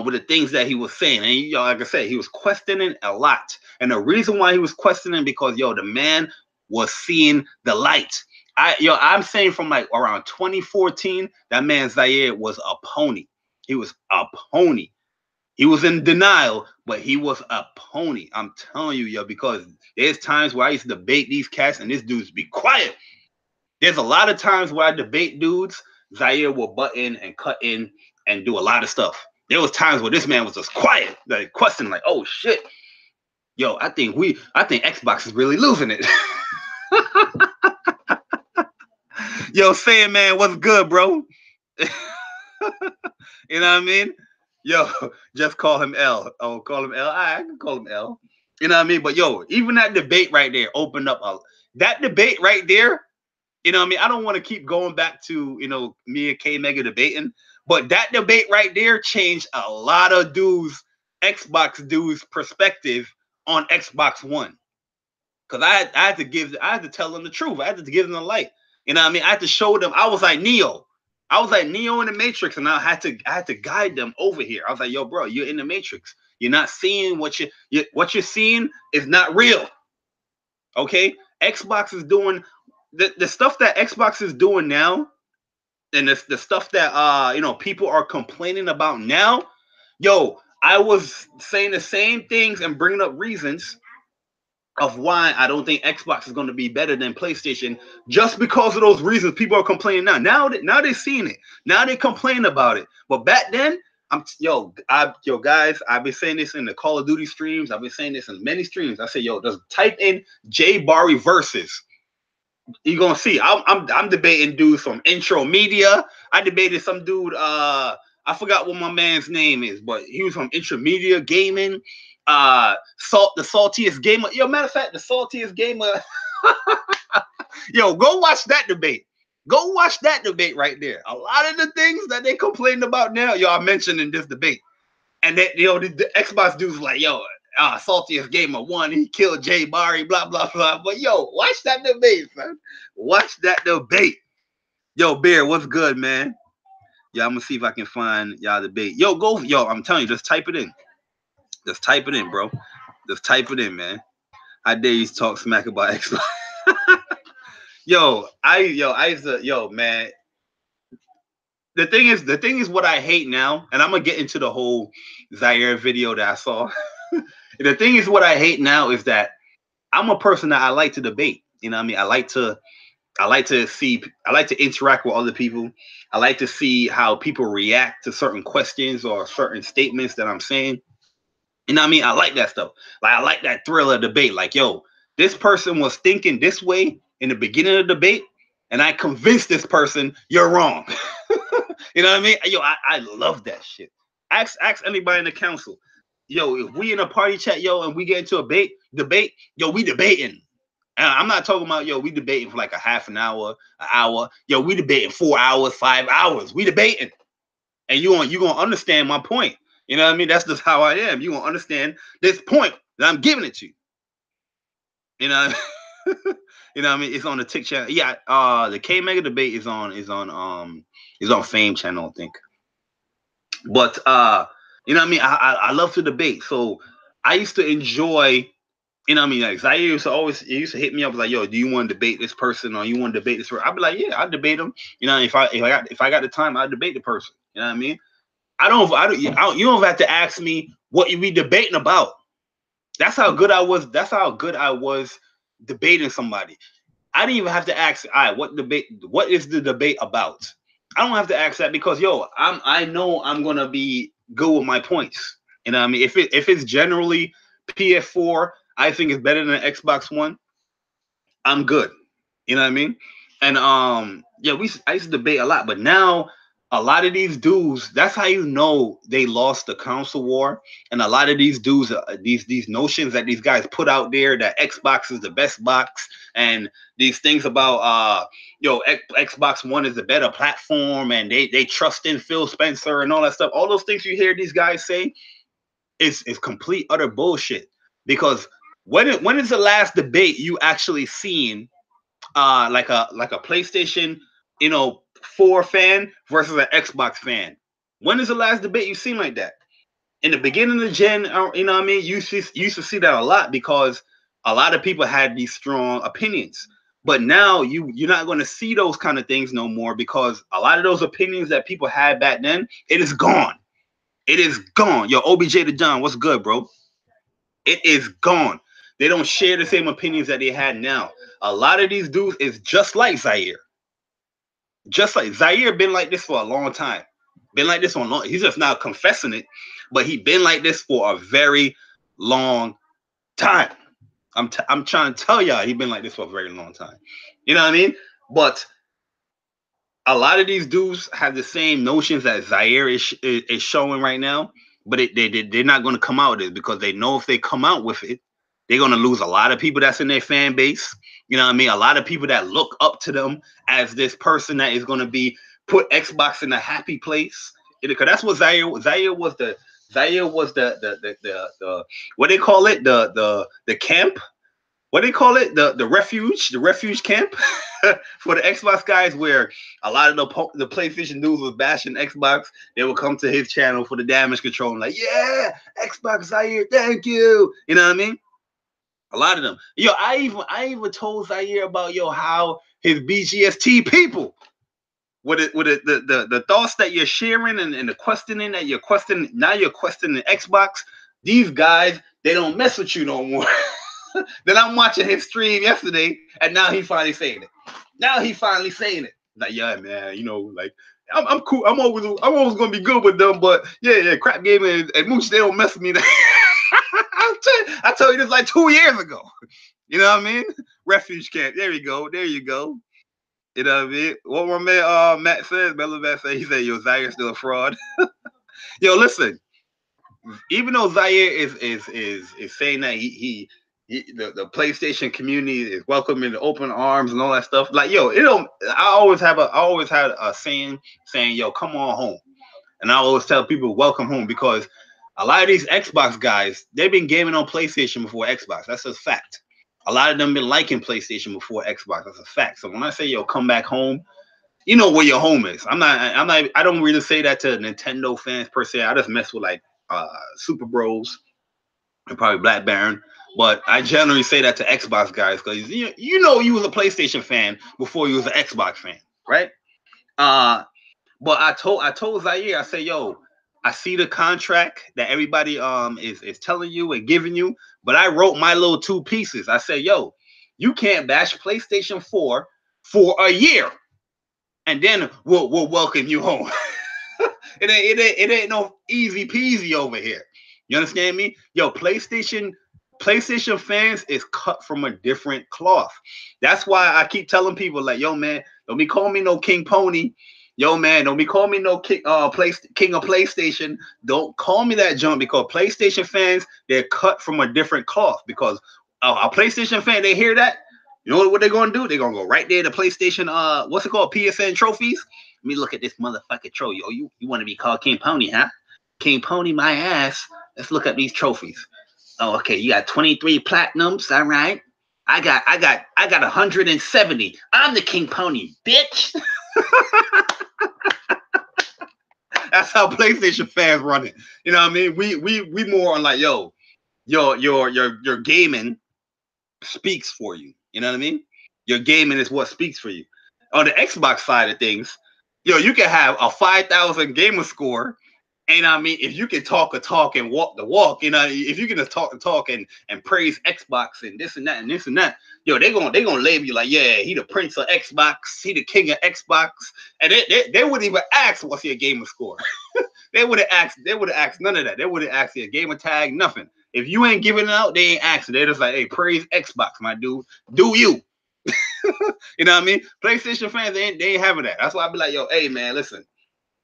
with the things that he was saying. And like I said, he was questioning a lot. And the reason why he was questioning because the man was seeing the light. I'm saying from like around 2014, that man Zaireeee was a pony. He was a pony. He was in denial, but he was a pony. I'm telling you, because there's times where I used to debate these cats and this dude's be quiet. There's a lot of times where I debate dudes, Zaireeee will butt in and cut in and do a lot of stuff. There was times where this man was just quiet, like questioning, like, "Oh shit, yo, I think Xbox is really losing it." Yo, saying man, what's good, bro? You know what I mean? Yo, just call him L. Oh, call him L. I can call him L. You know what I mean? But yo, even that debate right there opened up that debate right there. You know what I mean? I don't want to keep going back to, me and K Mega debating, but that debate right there changed a lot of Xbox dudes' perspective on Xbox One. Cause I had to tell them the truth. I had to give them the light. You know what I mean? I had to show them. I was like Neo. I was like Neo in the Matrix, and I had to guide them over here. I was like, yo, bro, you're in the Matrix. You're not seeing what you're seeing is not real. Okay, Xbox is doing the stuff that Xbox is doing now, and the stuff that people are complaining about now. Yo, I was saying the same things and bringing up reasons of why I don't think Xbox is going to be better than PlayStation, just because of those reasons. People are complaining now. Now they're seeing it. Now they complain about it. But back then, guys, I've been saying this in the Call of Duty streams. I've been saying this in many streams. I say, yo, just type in J Barry versus. You're gonna see. I'm debating dudes from Intro Media. I debated some dude. I forgot what my man's name is, but he was from Intro Media Gaming. The saltiest gamer. Yo, matter of fact, the saltiest gamer. Yo, go watch that debate. Go watch that debate right there. A lot of the things that they complained about now, y'all mentioned in this debate. And that, the Xbox dudes like, yo, saltiest gamer won. He killed Jay Barry, blah, blah, blah. But yo, watch that debate, man. Watch that debate. Yo, Bear, what's good, man? Yeah, I'm gonna see if I can find y'all debate. Yo, I'm telling you, just type it in. Just type it in, bro. Just type it in, man. I dare you to talk smack about Xbox. I used to, man. The thing is what I hate now, and I'm gonna get into the whole Zaireeee video that I saw. The thing is what I hate now is that I'm a person that I like to debate. You know what I mean? I like to interact with other people. I like to see how people react to certain questions or certain statements that I'm saying. You know what I mean? I like that stuff. Like, I like that thrill of debate. Like, yo, this person was thinking this way in the beginning of the debate, and I convinced this person you're wrong. You know what I mean? Yo, I love that shit. Ask anybody in the council. Yo, if we in a party chat, yo, and we get into a debate, yo, we debating. And I'm not talking about, yo, we debating for like a half an hour, an hour. Yo, we debating 4 hours, 5 hours. We debating. And you gonna understand my point. You know what I mean? That's just how I am. You gonna understand this point that I'm giving it to you. You know, you know what I mean? It's on the Tick channel. Yeah, the K Mega debate is on Fame channel, I think. But you know what I mean? I love to debate. So I used to enjoy, you know what I mean? Like, Zaireeee used to hit me up like, yo, do you want to debate this person or you want to debate this person? I'd be like, yeah, I'll debate them. You know, if I got the time, I'll debate the person. You know what I mean? You don't have to ask me what you be debating about. That's how good I was. That's how good I was debating somebody. I didn't even have to ask, all right, what is the debate about? I don't have to ask that because, yo, I know I'm gonna be good with my points. You know what I mean? If it's generally PS4, I think it's better than Xbox One, I'm good. You know what I mean? And yeah, I used to debate a lot, but now a lot of these dudes, that's how you know they lost the console war. And a lot of these dudes, these notions that these guys put out there that Xbox is the best box, and these things about Xbox One is a better platform, and they trust in Phil Spencer and all that stuff. All those things you hear these guys say is complete utter bullshit. Because when is the last debate you actually seen like a PlayStation, 4 fan versus an Xbox fan? When is the last debate you've seen like that? In the beginning of the gen, you know what I mean? You used to see that a lot because a lot of people had these strong opinions. But now you're not going to see those kind of things no more because a lot of those opinions that people had back then, it is gone. It is gone. Yo, OBJ to John, what's good, bro? It is gone. They don't share the same opinions that they had now. A lot of these dudes is just like Zaireeee. just like Zaireeee been like this for a long time. Been like this for a long. He's just now confessing it, but he been like this for a very long time. I'm trying to tell y'all he been like this for a very long time. You know what I mean? But a lot of these dudes have the same notions that Zaireeee is showing right now, but they're not going to come out with it because they know if they come out with it, they're going to lose a lot of people that's in their fan base. You know what I mean? A lot of people that look up to them as this person that is going to be put Xbox in a happy place. Because that's what Zaireeee was the what they call it, the camp, what do they call it, the refuge camp for the Xbox guys, where a lot of the PlayStation dudes was bashing Xbox. They would come to his channel for the damage control and like, yeah, Xbox Zaireeee, thank you. You know what I mean? A lot of them. Yo, I even told Zaireeee about how his BGST people, the thoughts that you're sharing, and the questioning that you're questioning, now you're questioning Xbox. These guys, they don't mess with you no more. Then I'm watching his stream yesterday, and now he finally saying it. Now he finally saying it. Like, yeah, man, like I'm cool. I'm always gonna be good with them, but yeah, crap gaming and Mooch, they don't mess with me. I told you this like 2 years ago. You know what I mean? Refuge camp. There you go. There you go. You know what I mean? What my man Matt said, Matt said, he said, yo, Zaireee's still a fraud. Yo, listen, even though Zaireeee is saying that the PlayStation community is welcoming the open arms and all that stuff, like, yo, it don't. I always had a saying, yo, come on home, and I always tell people welcome home, because a lot of these Xbox guys, they've been gaming on PlayStation before Xbox. That's a fact. A lot of them been liking PlayStation before Xbox. That's a fact. So when I say, yo, come back home, you know where your home is. I don't really say that to Nintendo fans per se. I just mess with like Super Bros and probably Black Baron. But I generally say that to Xbox guys because you was a PlayStation fan before you was an Xbox fan, right? But I told Zaireeee, I say, yo, I see the contract that everybody is telling you and giving you, but I wrote my little 2 pieces. I say, yo, you can't bash PlayStation 4 for a year, and then we'll welcome you home. It ain't no easy peasy over here. You understand me? Yo, PlayStation fans is cut from a different cloth. That's why I keep telling people like, yo, man, don't be calling me no King Pony. Yo, man, don't be calling me no King of PlayStation. Don't call me that junk, because PlayStation fans, they're cut from a different cloth. Because a PlayStation fan, they hear that, you know what they're gonna do? They're gonna go right there to PlayStation, what's it called? PSN trophies. Let me look at this motherfucking trophy. Yo, you want to be called King Pony, huh? King Pony, my ass. Let's look at these trophies. Oh, okay. You got 23 platinums. All right. I got 170. I'm the King Pony, bitch. That's how PlayStation fans run it. You know what I mean? We more on like, yo, your gaming speaks for you. You know what I mean? Your gaming is what speaks for you. On the Xbox side of things, yo, you can have a 5,000 gamer score, and I mean, if you can talk a talk and walk the walk, if you can just talk the talk and praise Xbox and this and that and this and that, yo, they gonna label you like, yeah, he the prince of Xbox, he the king of Xbox, and they wouldn't even ask what's your gamer score. They would have asked none of that. They would have asked your gamer tag, nothing. If you ain't giving it out, they ain't asking. They're just like, hey, praise Xbox, my dude. Do you? You know what I mean? PlayStation fans, they ain't having that. That's why I be like, yo, hey, man, listen.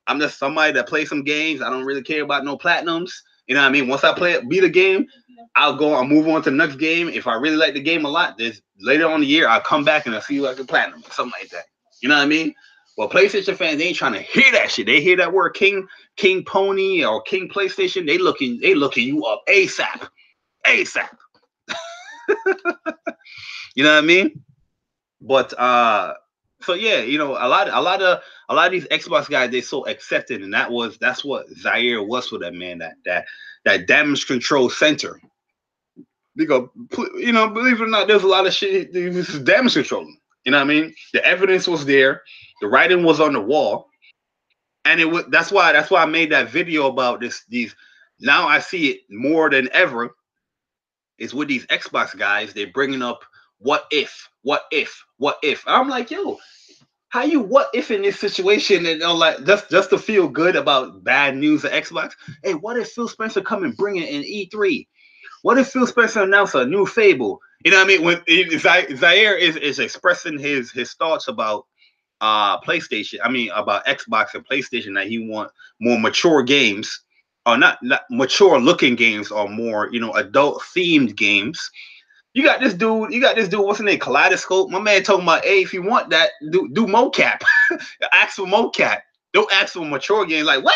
I'm just somebody that plays some games. I don't really care about no platinums. You know what I mean? Once I beat a game, I'll move on to the next game. If I really like the game a lot, there's later on in the year, I'll come back and I'll see you like a platinum or something like that. You know what I mean? Well, PlayStation fans, they ain't trying to hear that shit. They hear that word King Pony or King PlayStation, they looking you up ASAP. ASAP. You know what I mean? But so yeah, a lot of these Xbox guys, they so accepted, and that's what Zaireeee was for that, man. That damage control center. Because believe it or not, there's a lot of shit. This is damage controlling. You know what I mean? The evidence was there, the writing was on the wall, and it was that's why I made that video about this. Now I see it more than ever. Is with these Xbox guys, they're bringing up what if. I'm like, yo, How you what if in this situation and like just to feel good about bad news of Xbox? Hey, what if Phil Spencer come and bring it in E3? What if Phil Spencer announced a new Fable? You know what I mean? When Zaireeee is expressing his thoughts about PlayStation, I mean about Xbox and PlayStation, that he want more mature games, or not mature looking games, or more, you know, adult themed games. You got this dude, what's his name? Kaleidoscope. My man talking about, hey, if you want that, do mocap. Ask for mocap. Don't ask for mature games. Like, what?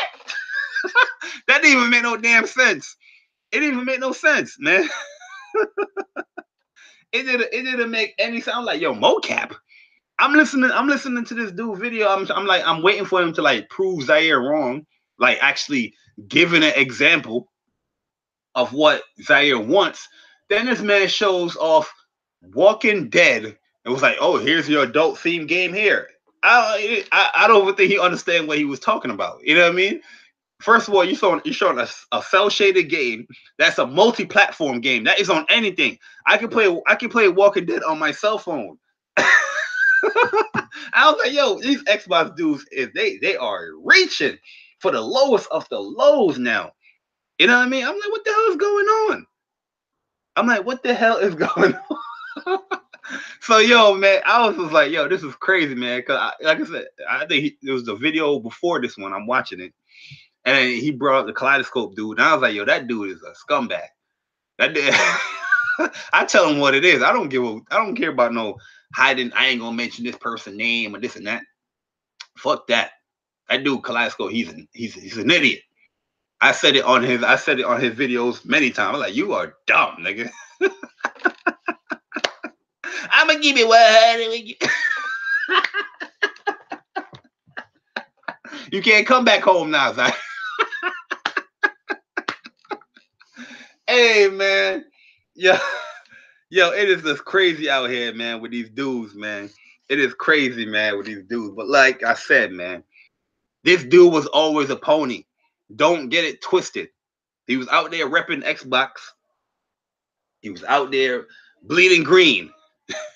That didn't even make no damn sense. It didn't even make no sense, man. It didn't make any sound. Like, yo, mocap. I'm listening to this dude video. I'm like, I'm waiting for him to like prove Zaireeee wrong, like actually giving an example of what Zaireeee wants. Then this man shows off Walking Dead. It was like, oh, here's your adult theme game here. I don't even think he understand what he was talking about. You know what I mean? First of all, you're showing a cell shaded game that's a multi-platform game that is on anything. I can play Walking Dead on my cell phone. I was like, yo, these Xbox dudes, if they are reaching for the lowest of the lows now. You know what I mean? I'm like, what the hell is going on? I'm like, what the hell is going on? So, yo, man, I was just like, yo, this is crazy, man. Cause like I said, I think it was the video before this one. I'm watching it, and then he brought up the Kaleidoscope dude, and I was like, yo, that dude is a scumbag. That dude, I tell him what it is. I don't care about no hiding. I ain't gonna mention this person's name or this and that. Fuck that. That dude Kaleidoscope, he's an idiot. I said it on his videos many times. I'm like, you are dumb, nigga. I'm gonna give it 100. You can't come back home now, Zai. Hey, man. Yo, it is just crazy out here, man, with these dudes, man. It is crazy, man, with these dudes. But like I said, man, this dude was always a pony. Don't get it twisted. He was out there repping Xbox. He was out there bleeding green.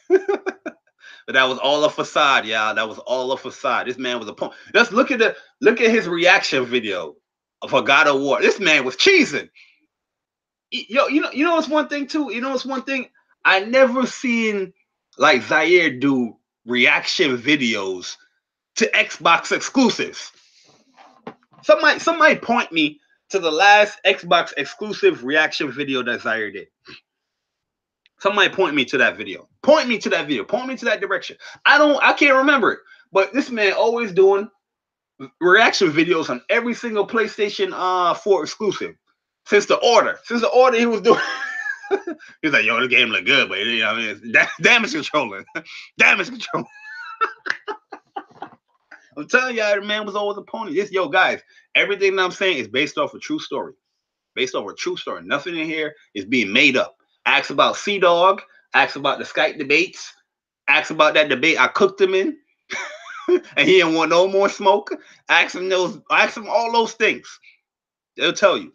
But that was all a facade, y'all. That was all a facade. This man was a punk. Just look at his reaction video for God of War. This man was cheesing. Yo, you know what's one thing too? You know what's one thing? I never seen like Zaireeee do reaction videos to Xbox exclusives. Somebody point me to the last Xbox exclusive reaction video that Zaireeee did. Somebody point me to that video. Point me to that video. Point me to that direction. I can't remember it. But this man always doing reaction videos on every single PlayStation 4 exclusive. Since the order, he was doing. He's like, yo, the game look good, but you know what I mean, damage controlling. Damage control. I'm telling y'all, the man was always a pony. Yo, guys, everything that I'm saying is based off a true story. Based off a true story. Nothing in here is being made up. Ask about Dog. Ask about the Skype debates. Ask about that debate I cooked him in. And he didn't want no more smoke. Ask him all those things. They'll tell you.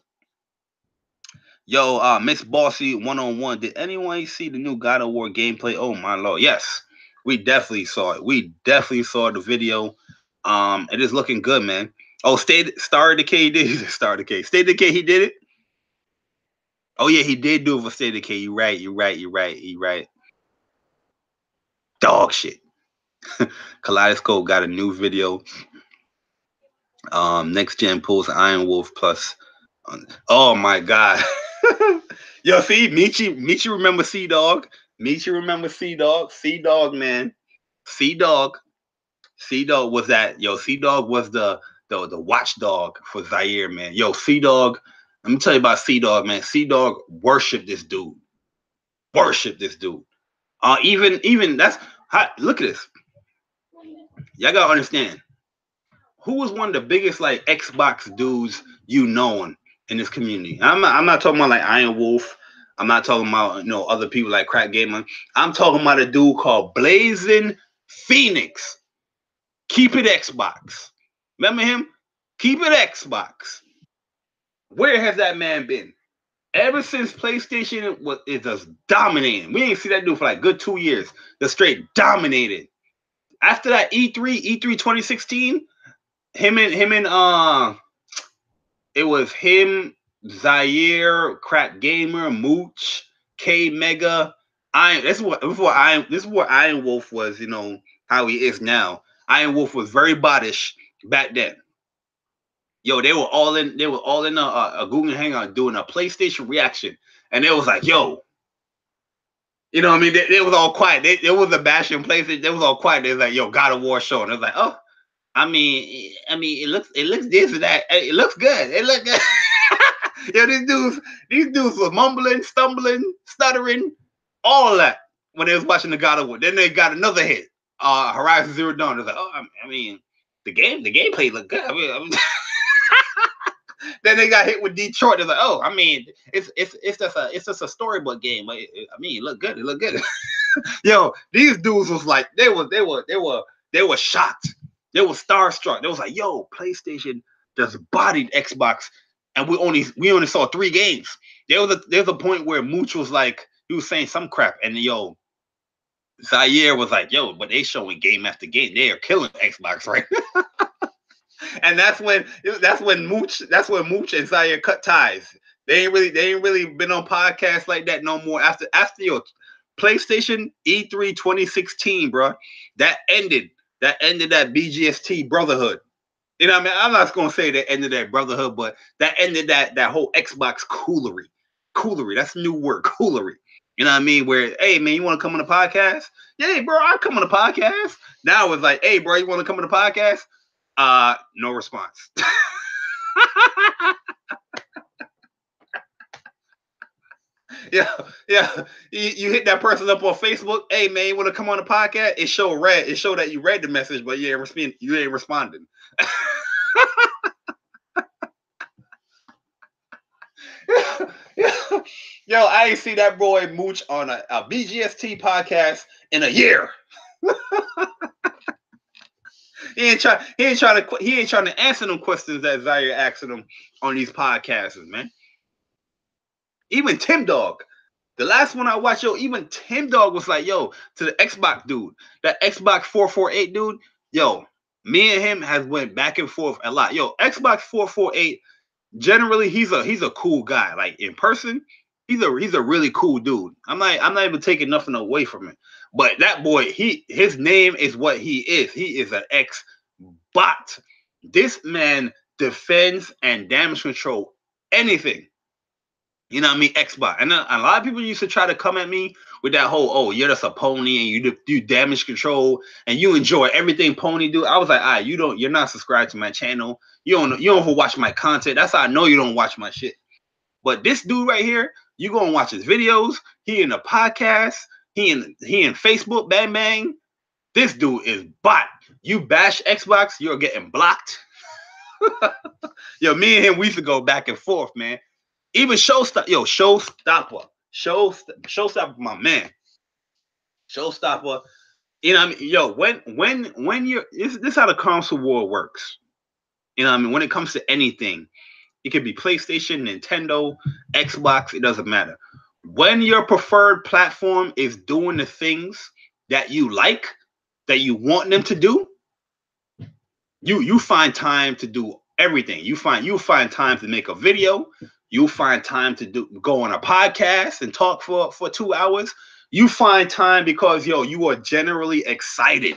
Yo, Miss Bossy 101. Did anyone see the new God of War gameplay? Oh my lord. Yes. We definitely saw it. We definitely saw the video. It is looking good, man. Oh, Star Decay did Star Decay. State Decay, he did it. Oh yeah, he did do it for State Decay. You're right. Dog shit. Kaleidoscope got a new video. Next Gen pulls Iron Wolf plus. Oh my god. Yo, see, Michi remember Dog. Michi remember Dog. Dog, man. Dog was that. Yo, Dog was the watchdog for Zaireeee, man. Yo, Dog. Let me tell you about Dog, man. Dog worshiped this dude. Even that's look at this. Y'all gotta understand. Who was one of the biggest like Xbox dudes you known in this community? I'm not talking about like Iron Wolf. I'm not talking about other people like Crack Gamer. I'm talking about a dude called Blazing Phoenix. Keep it Xbox. Remember him? Keep it Xbox. Where has that man been? Ever since PlayStation is just dominating. We ain't see that dude for like good 2 years. Just straight dominated. after that E3 2016, him and it was him, Zaireeee, Crack Gamer, Mooch, K Mega. This is what Iron Wolf was, how he is now. Iron Wolf was very bodish back then. Yo, they were all in a Google Hangout doing a PlayStation reaction. And it was like, yo, you know what I mean? They was all quiet. They was a bashing PlayStation. They was all quiet. They was like, yo, God of War show. And it was like, oh, I mean, it looks this and that. It looks good. It look good. Yo, these dudes was mumbling, stumbling, stuttering, all of that when they was watching the God of War. Then they got another hit, Horizon Zero Dawn. It's like, oh, I mean, the gameplay looked good. I mean then they got hit with Detroit. It's like, oh, I mean, it's just a storybook game. I mean, it looked good. It looked good. Yo, these dudes was like, they were shocked. They were starstruck. They was like, yo, PlayStation just bodied Xbox, and we only saw 3 games. There's a point where Mooch was like, he was saying some crap, and yo, Zaireeee was like, yo, but they showing game after game. They are killing Xbox right now. And that's when Mooch and Zaireeee cut ties. They ain't really been on podcasts like that no more after your PlayStation E3 2016, bro. That ended that BGST brotherhood. You know what I mean? I'm not gonna say that ended that brotherhood, but that ended that whole Xbox coolery. Coolery, that's a new word, coolery. You know what I mean? Where, hey man, you want to come on the podcast? Yeah, bro, I'll come on the podcast. Now it's like, hey, bro, you want to come on the podcast? No response. Yeah. You hit that person up on Facebook. Hey man, you want to come on the podcast? It show that you read the message, but you ain't responding. Yo, I ain't see that boy Mooch on a BGST podcast in a year. He ain't trying to answer them questions that Zaireeee asking him on these podcasts, man. Even Tim Dog, the last one I watched, yo, even Tim Dog was like, yo, to the Xbox dude, that Xbox 448 dude, yo, me and him has went back and forth a lot. Yo, Xbox 448, generally he's a cool guy. Like in person, he's a really cool dude. I'm not even taking nothing away from him. But that boy, his name is what he is. He is an ex-bot. This man defends and damage control anything. You know what I mean? Xbox. And a lot of people used to try to come at me with that whole, oh, you're just a pony and you do damage control and you enjoy everything pony do. I was like, you're not subscribed to my channel. You don't even watch my content. That's how I know you don't watch my shit. But this dude right here, you go and watch his videos. He in a podcast. He in Facebook, bang bang. This dude is bot. You bash Xbox, you're getting blocked. Yo, me and him, we used to go back and forth, man. Even Showstopper, my man. Showstopper, you know what I mean? Yo, when you're this how the console war works. You know what I mean? When it comes to anything, it could be PlayStation, Nintendo, Xbox, it doesn't matter. When your preferred platform is doing the things that you like, that you want them to do, you find time to do everything. You find time to make a video. You find time to go on a podcast and talk for 2 hours. You find time because, yo, you are generally excited.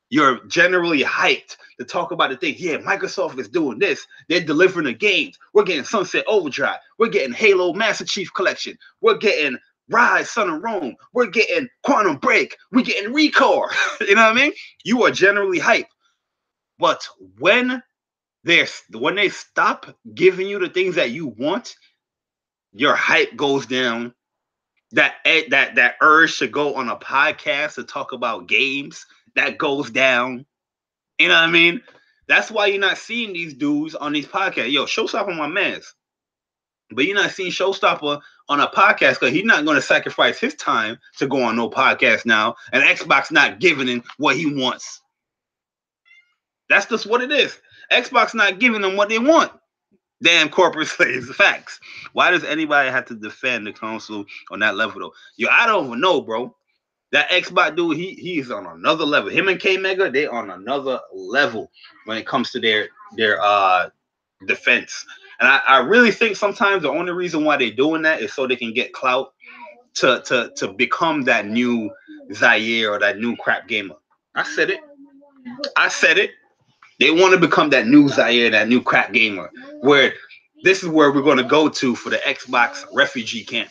You're generally hyped to talk about the thing. Yeah, Microsoft is doing this. They're delivering the games. We're getting Sunset Overdrive. We're getting Halo Master Chief Collection. We're getting Rise, Son of Rome. We're getting Quantum Break. We're getting Recore. You know what I mean? You are generally hyped. But when they stop giving you the things that you want, your hype goes down. That urge to go on a podcast to talk about games, that goes down. You know what I mean? That's why you're not seeing these dudes on these podcasts. Yo, Showstopper my mans. But you're not seeing Showstopper on a podcast because he's not going to sacrifice his time to go on no podcast now. And Xbox not giving him what he wants. That's just what it is. Xbox not giving them what they want. Damn corporate slaves. Facts. Why does anybody have to defend the console on that level though? Yo, I don't even know, bro. That Xbox dude, he's on another level. Him and K Mega, they on another level when it comes to their defense. And I really think sometimes the only reason why they're doing that is so they can get clout to become that new Zaireeee or that new crap gamer. I said it. I said it. They want to become that new Zaireeee, that new crap gamer, where this is where we're going to go to for the Xbox refugee camp.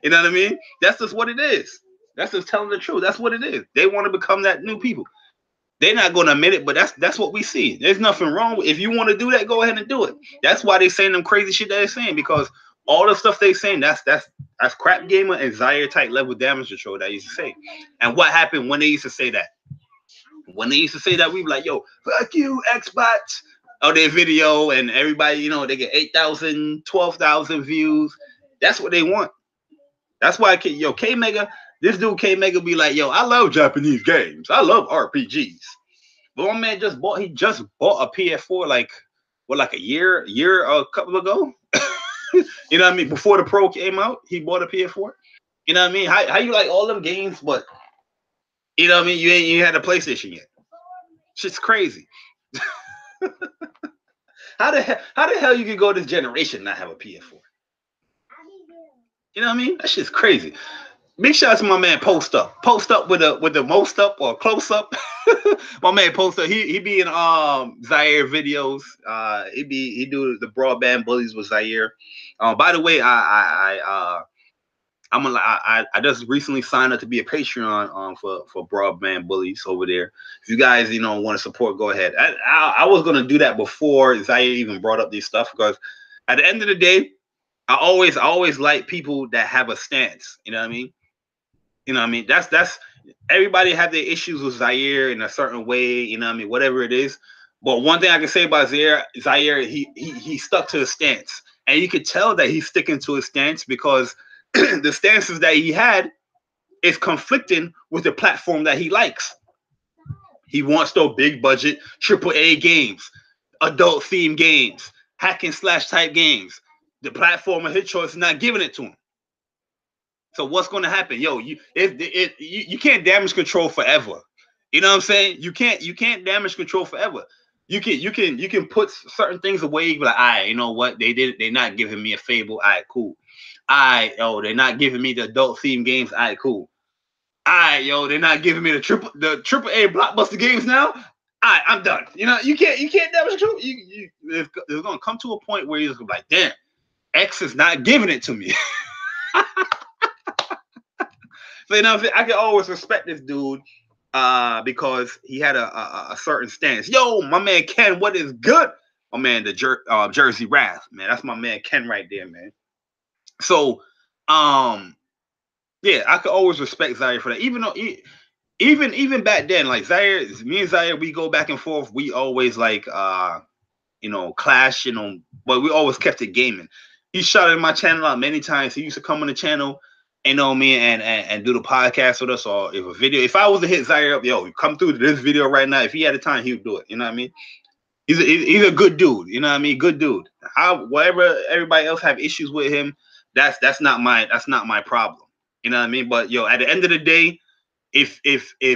You know what I mean? That's just what it is. That's just telling the truth. That's what it is. They want to become that new people. They're not going to admit it, but that's what we see. There's nothing wrong with. If you want to do that, go ahead and do it. That's why they're saying them crazy shit that they're saying, because all the stuff they're saying, that's crap gamer and Zaireeee type level damage control that I used to say. And what happened when they used to say that? When they used to say that, we were like, yo, fuck you, Xbox. On their video, and everybody, you know, they get 8,000, 12,000 views. That's what they want. That's why, K Mega, this dude K Mega be like, yo, I love Japanese games. I love RPGs. But my man just bought a PS4 like a couple ago. You know what I mean? Before the Pro came out, he bought a PS4. You know what I mean? How you like all them games, but you know what I mean? You ain't had a PlayStation yet. Shit's crazy. How the hell you can go this generation and not have a PS4? You know what I mean? That shit's crazy. Big shout out to my man Post Up. Post Up with the most up or close up. My man Post Up. He be in Zaireeee videos. He do the broadband bullies with Zaireeee. By the way, I just recently signed up to be a Patreon for broadband bullies over there. If you guys want to support, go ahead. I was gonna do that before Zaireeee even brought up these stuff, because at the end of the day, I always like people that have a stance. You know what I mean? You know what I mean? That's everybody have their issues with Zaireeee in a certain way. You know what I mean? Whatever it is. But one thing I can say about Zaireeee, he stuck to his stance, and you could tell that he's sticking to his stance, because the stances that he had is conflicting with the platform that he likes. He wants those big budget AAA games, adult themed games, hack and slash type games. The platform of his choice is not giving it to him. So what's going to happen? Yo, you can't damage control forever. You know what I'm saying? You can't damage control forever. You can put certain things away. You be like, all right, you know what? They're not giving me a Fable. All right, cool. They're not giving me the adult theme games. All right, cool. They're not giving me the AAA blockbuster games now. All right, I'm done. You can't damage control. It's gonna come to a point where you're just gonna be like, damn, X is not giving it to me. So I can always respect this dude because he had a certain stance. Yo, my man Ken, what is good? My man, the Jersey Wrath, man. That's my man Ken right there, man. So, yeah, I could always respect Zaireeee for that. Even though, even back then, like Zaireeee, me and Zaireeee, we go back and forth. We always like, clash, but we always kept it gaming. He shouted my channel out many times. He used to come on the channel, and do the podcast with us, or if a video. If I was to hit Zaireeee up, yo, come through to this video right now. If he had the time, he would do it. You know what I mean? He's a good dude. You know what I mean? Good dude. Whatever everybody else have issues with him, that's not my problem. You know what I mean? But yo, at the end of the day, if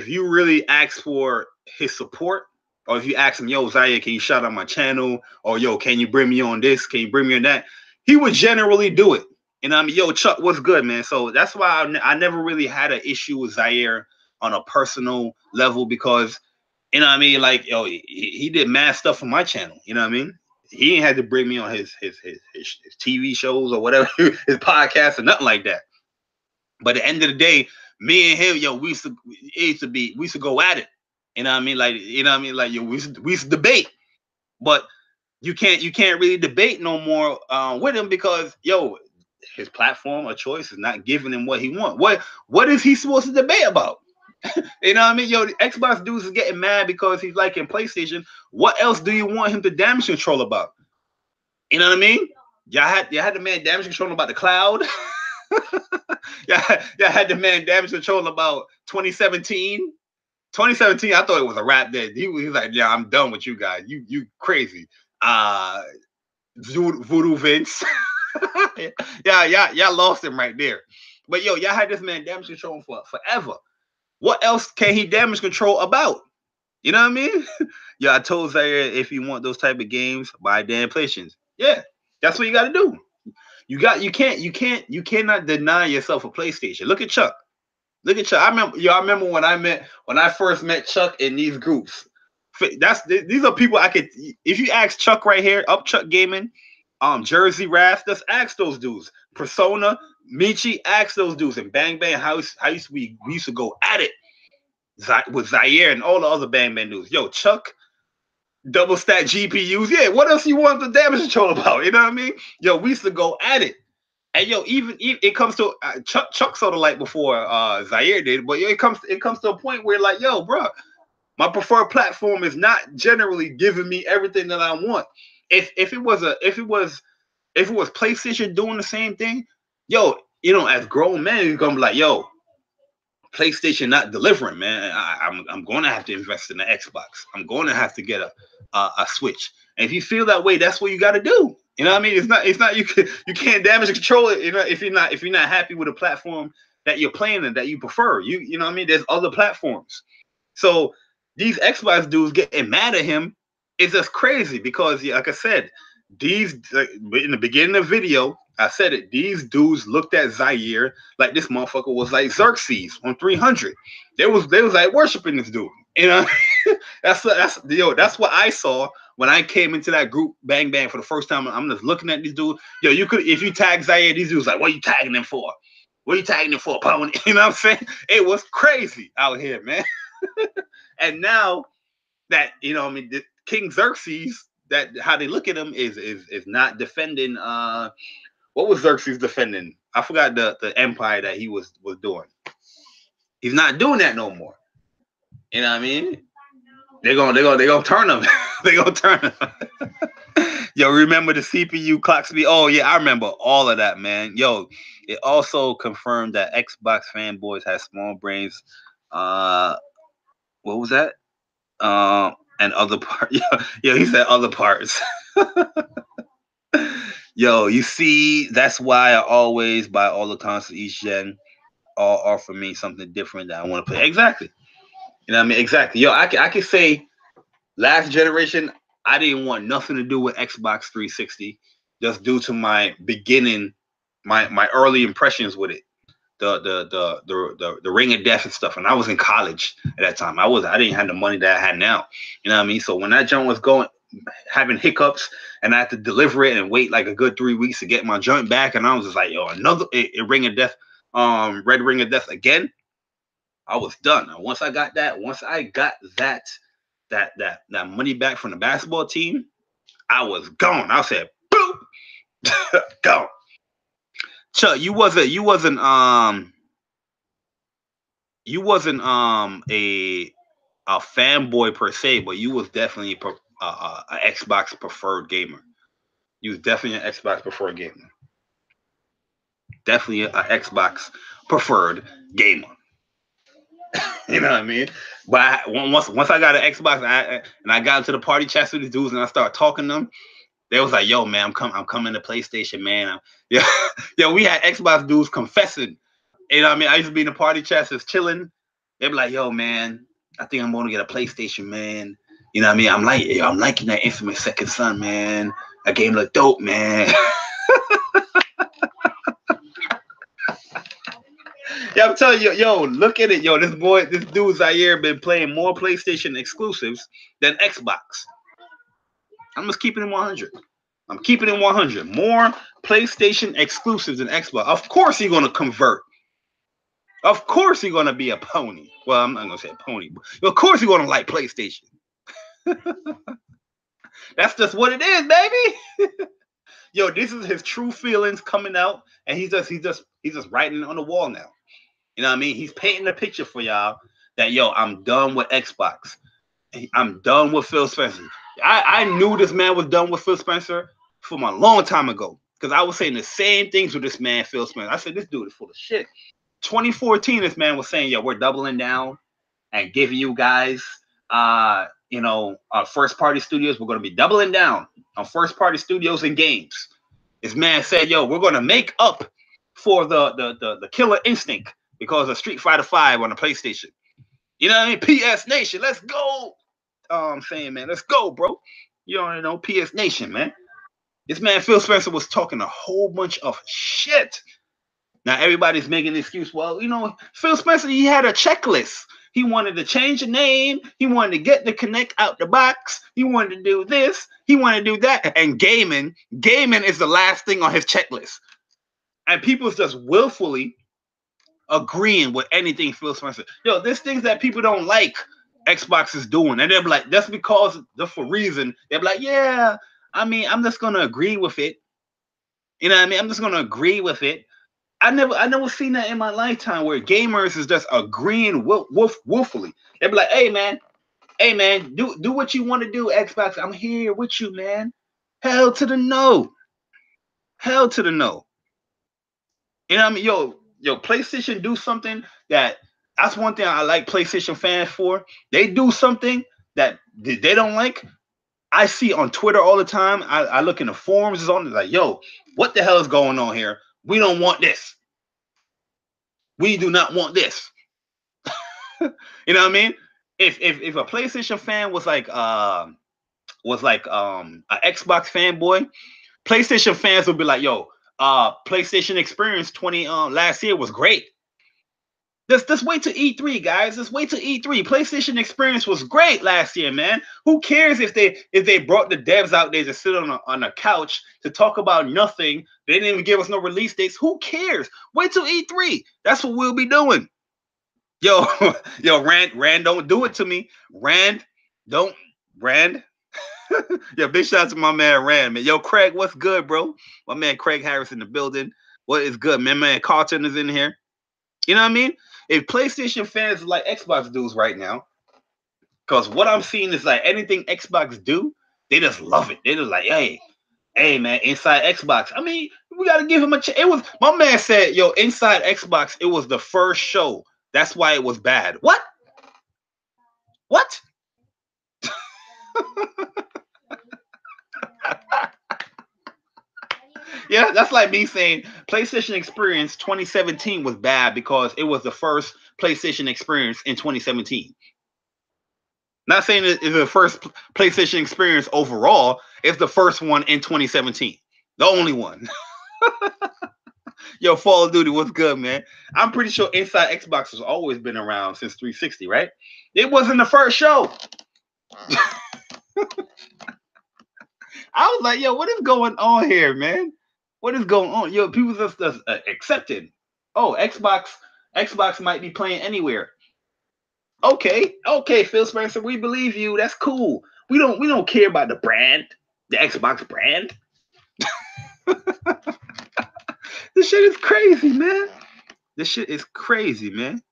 you really ask for his support, or if you ask him, yo, Zaireeee, can you shout out my channel? Or yo, can you bring me on this? Can you bring me on that? He would generally do it. You know what I mean? Yo, Chuck, what's good, man? So that's why I never really had an issue with Zaireeee on a personal level, because, you know what I mean? Like, yo, he did mad stuff on my channel. You know what I mean? He ain't had to bring me on his TV shows or whatever, his podcast or nothing like that. But at the end of the day, me and him, yo, we used to go at it. You know what I mean? Like, yo, we used to debate. But you can't really debate no more with him, because, yo, his platform of choice is not giving him what he wants. What is he supposed to debate about? You know what I mean? Yo, the Xbox dudes is getting mad because he's liking PlayStation. What else do you want him to damage control about? You know what I mean? Y'all had the man damage control about the cloud. y'all had the man damage control about 2017. 2017, I thought it was a rap then. He was like, yeah, I'm done with you guys. You crazy. Voodoo Vince. Yeah, y'all lost him right there. But yo, y'all had this man damage control for forever. What else can he damage control about? You know what I mean? Yeah, I told Zaireeee if you want those type of games, buy damn PlayStations. Yeah, that's what you got to do. You cannot deny yourself a PlayStation. Look at Chuck. Look at Chuck. I remember when I first met Chuck in these groups. These are people I could. If you ask Chuck right here, up Chuck Gaming, Jersey Wrath, just ask those dudes. Persona, Michi, ask those dudes. And Bang Bang, we used to go at it with Zaireeee and all the other Bang Bang dudes. Yo, Chuck, double stack GPUs. Yeah, what else you want the damage control about? You know what I mean? Yo, we used to go at it. And yo, even it comes to Chuck saw the light before Zaireeee did, but it comes to a point where like, yo, bro, my preferred platform is not generally giving me everything that I want. If it was PlayStation doing the same thing, yo, you know, as grown men, you're gonna be like, yo, PlayStation not delivering, man. I'm going to have to invest in the Xbox. I'm going to have to get a Switch. And if you feel that way, that's what you got to do. You know what I mean? It's not you can't damage and control it. You know, if you're not happy with a platform that you're playing and that you prefer, you know what I mean? There's other platforms. So these Xbox dudes getting mad at him is just crazy because, like I said, these in the beginning of the video, I said it. These dudes looked at Zaireeee like this motherfucker was like Xerxes on 300. They was like worshiping this dude. You know, that's what I saw when I came into that group Bang Bang for the first time. I'm just looking at these dudes. Yo, you could if you tag Zaireeee, these dudes like, what are you tagging them for? What are you tagging them for, pony? You know what I'm saying? It was crazy out here, man. And now that you know, I mean, King Xerxes, that how they look at him is not defending. What was Xerxes defending? I forgot the empire that he was doing. He's not doing that no more. You know what I mean? They're gonna turn him. They're gonna turn him. Yo, remember the CPU clock speed? Oh yeah, I remember all of that, man. Yo, it also confirmed that Xbox fanboys have small brains. What was that? And other parts. Yo, he said other parts. Yo, you see, that's why I always buy all the consoles each gen. All offer me something different that I want to play. Exactly. You know what I mean? Exactly. Yo, I can say last generation, I didn't want nothing to do with Xbox 360 just due to my beginning, my early impressions with it. The Ring of Death and stuff. And I was in college at that time. I didn't have the money that I had now. You know what I mean? So when that joint was having hiccups and I had to deliver it and wait like a good 3 weeks to get my joint back, and I was just like, yo, another Ring of Death, Red Ring of Death again. I was done. Once I got that money back from the basketball team, I was gone. I said, boop, gone. Chuck, you wasn't a fanboy per se, but you was definitely an Xbox preferred gamer. You was definitely an Xbox preferred gamer. Definitely an Xbox preferred gamer. You know what I mean? But once I got an Xbox and I got into the party chats with these dudes and I started talking to them, they was like, "Yo, man, I'm coming to PlayStation, man." Yeah, yeah. We had Xbox dudes confessing. You know what I mean? I used to be in the party chats just chilling. They'd be like, "Yo, man, I think I'm going to get a PlayStation, man." You know what I mean? I'm liking that Infamous Second Son, man. That game look dope, man. Yeah, I'm telling you, yo, look at it, yo. This dude Zaireeee been playing more PlayStation exclusives than Xbox. I'm just keeping it 100. I'm keeping it 100. More PlayStation exclusives than Xbox. Of course he's gonna convert. Of course he's gonna be a pony. Well, I'm not gonna say a pony, but of course he's gonna like PlayStation. That's just what it is, baby. Yo, this is his true feelings coming out, and he's just writing it on the wall now. You know what I mean? He's painting a picture for y'all that, yo, I'm done with Xbox. I'm done with Phil Spencer. I knew this man was done with Phil Spencer from a long time ago because I was saying the same things with this man, Phil Spencer. I said, this dude is full of shit. 2014, this man was saying, yo, we're doubling down and giving you guys, first party studios. We're going to be doubling down on first party studios and games. This man said, yo, we're going to make up for the killer instinct because of Street Fighter 5 on the PlayStation. You know what I mean? PS Nation, let's go. I'm saying, man, let's go, bro. You already know PS Nation, man. This man Phil Spencer was talking a whole bunch of shit. Now everybody's making an excuse. Well, Phil Spencer, he had a checklist. He wanted to change the name. He wanted to get the Kinect out the box. He wanted to do this. He wanted to do that. And gaming is the last thing on his checklist. And people's just willfully agreeing with anything Phil Spencer. Yo, there's things that people don't like Xbox is doing. And they're like, that's because, just for reason, they're like, yeah, I mean, I'm just going to agree with it. You know what I mean? I'm just going to agree with it. I never seen that in my lifetime where gamers is just agreeing willfully. They be like, hey man, do what you want to do, Xbox. I'm here with you, man. Hell to the no. Hell to the no. You know what I mean? Yo, PlayStation do something that's one thing I like PlayStation fans for. They do something that they don't like. I see on Twitter all the time. I look in the forums, it's on like, yo, what the hell is going on here? We don't want this. We do not want this. You know what I mean? If a PlayStation fan was like an Xbox fanboy, PlayStation fans would be like, yo, PlayStation Experience 20 last year was great. Just wait to E3, guys. Just wait to E3. PlayStation Experience was great last year, man. Who cares if they brought the devs out there to sit on a couch to talk about nothing? They didn't even give us no release dates. Who cares? Wait till E3. That's what we'll be doing. Yo, Rand, don't do it to me. Rand. Yeah, big shout out to my man Rand, man. Yo, Craig, what's good, bro? My man Craig Harris in the building. What is good, man? Man, Carlton is in here. You know what I mean? If PlayStation fans like Xbox dudes right now, because what I'm seeing is like anything Xbox do, they just love it. They just like, hey, man, Inside Xbox. I mean, we got to give him a chance. It was, my man said, yo, Inside Xbox, it was the first show. That's why it was bad. What? Yeah, that's like me saying PlayStation Experience 2017 was bad because it was the first PlayStation Experience in 2017. Not saying it's the first PlayStation Experience overall. It's the first one in 2017. The only one. Yo, Fall of Duty, what's good, man? I'm pretty sure Inside Xbox has always been around since 360, right? It wasn't the first show. I was like, yo, what is going on here, man? What is going on? Yo, people just accepted. Oh, Xbox might be playing anywhere. Okay, Phil Spencer, we believe you. That's cool. We don't care about the brand, the Xbox brand. This shit is crazy, man. This shit is crazy, man.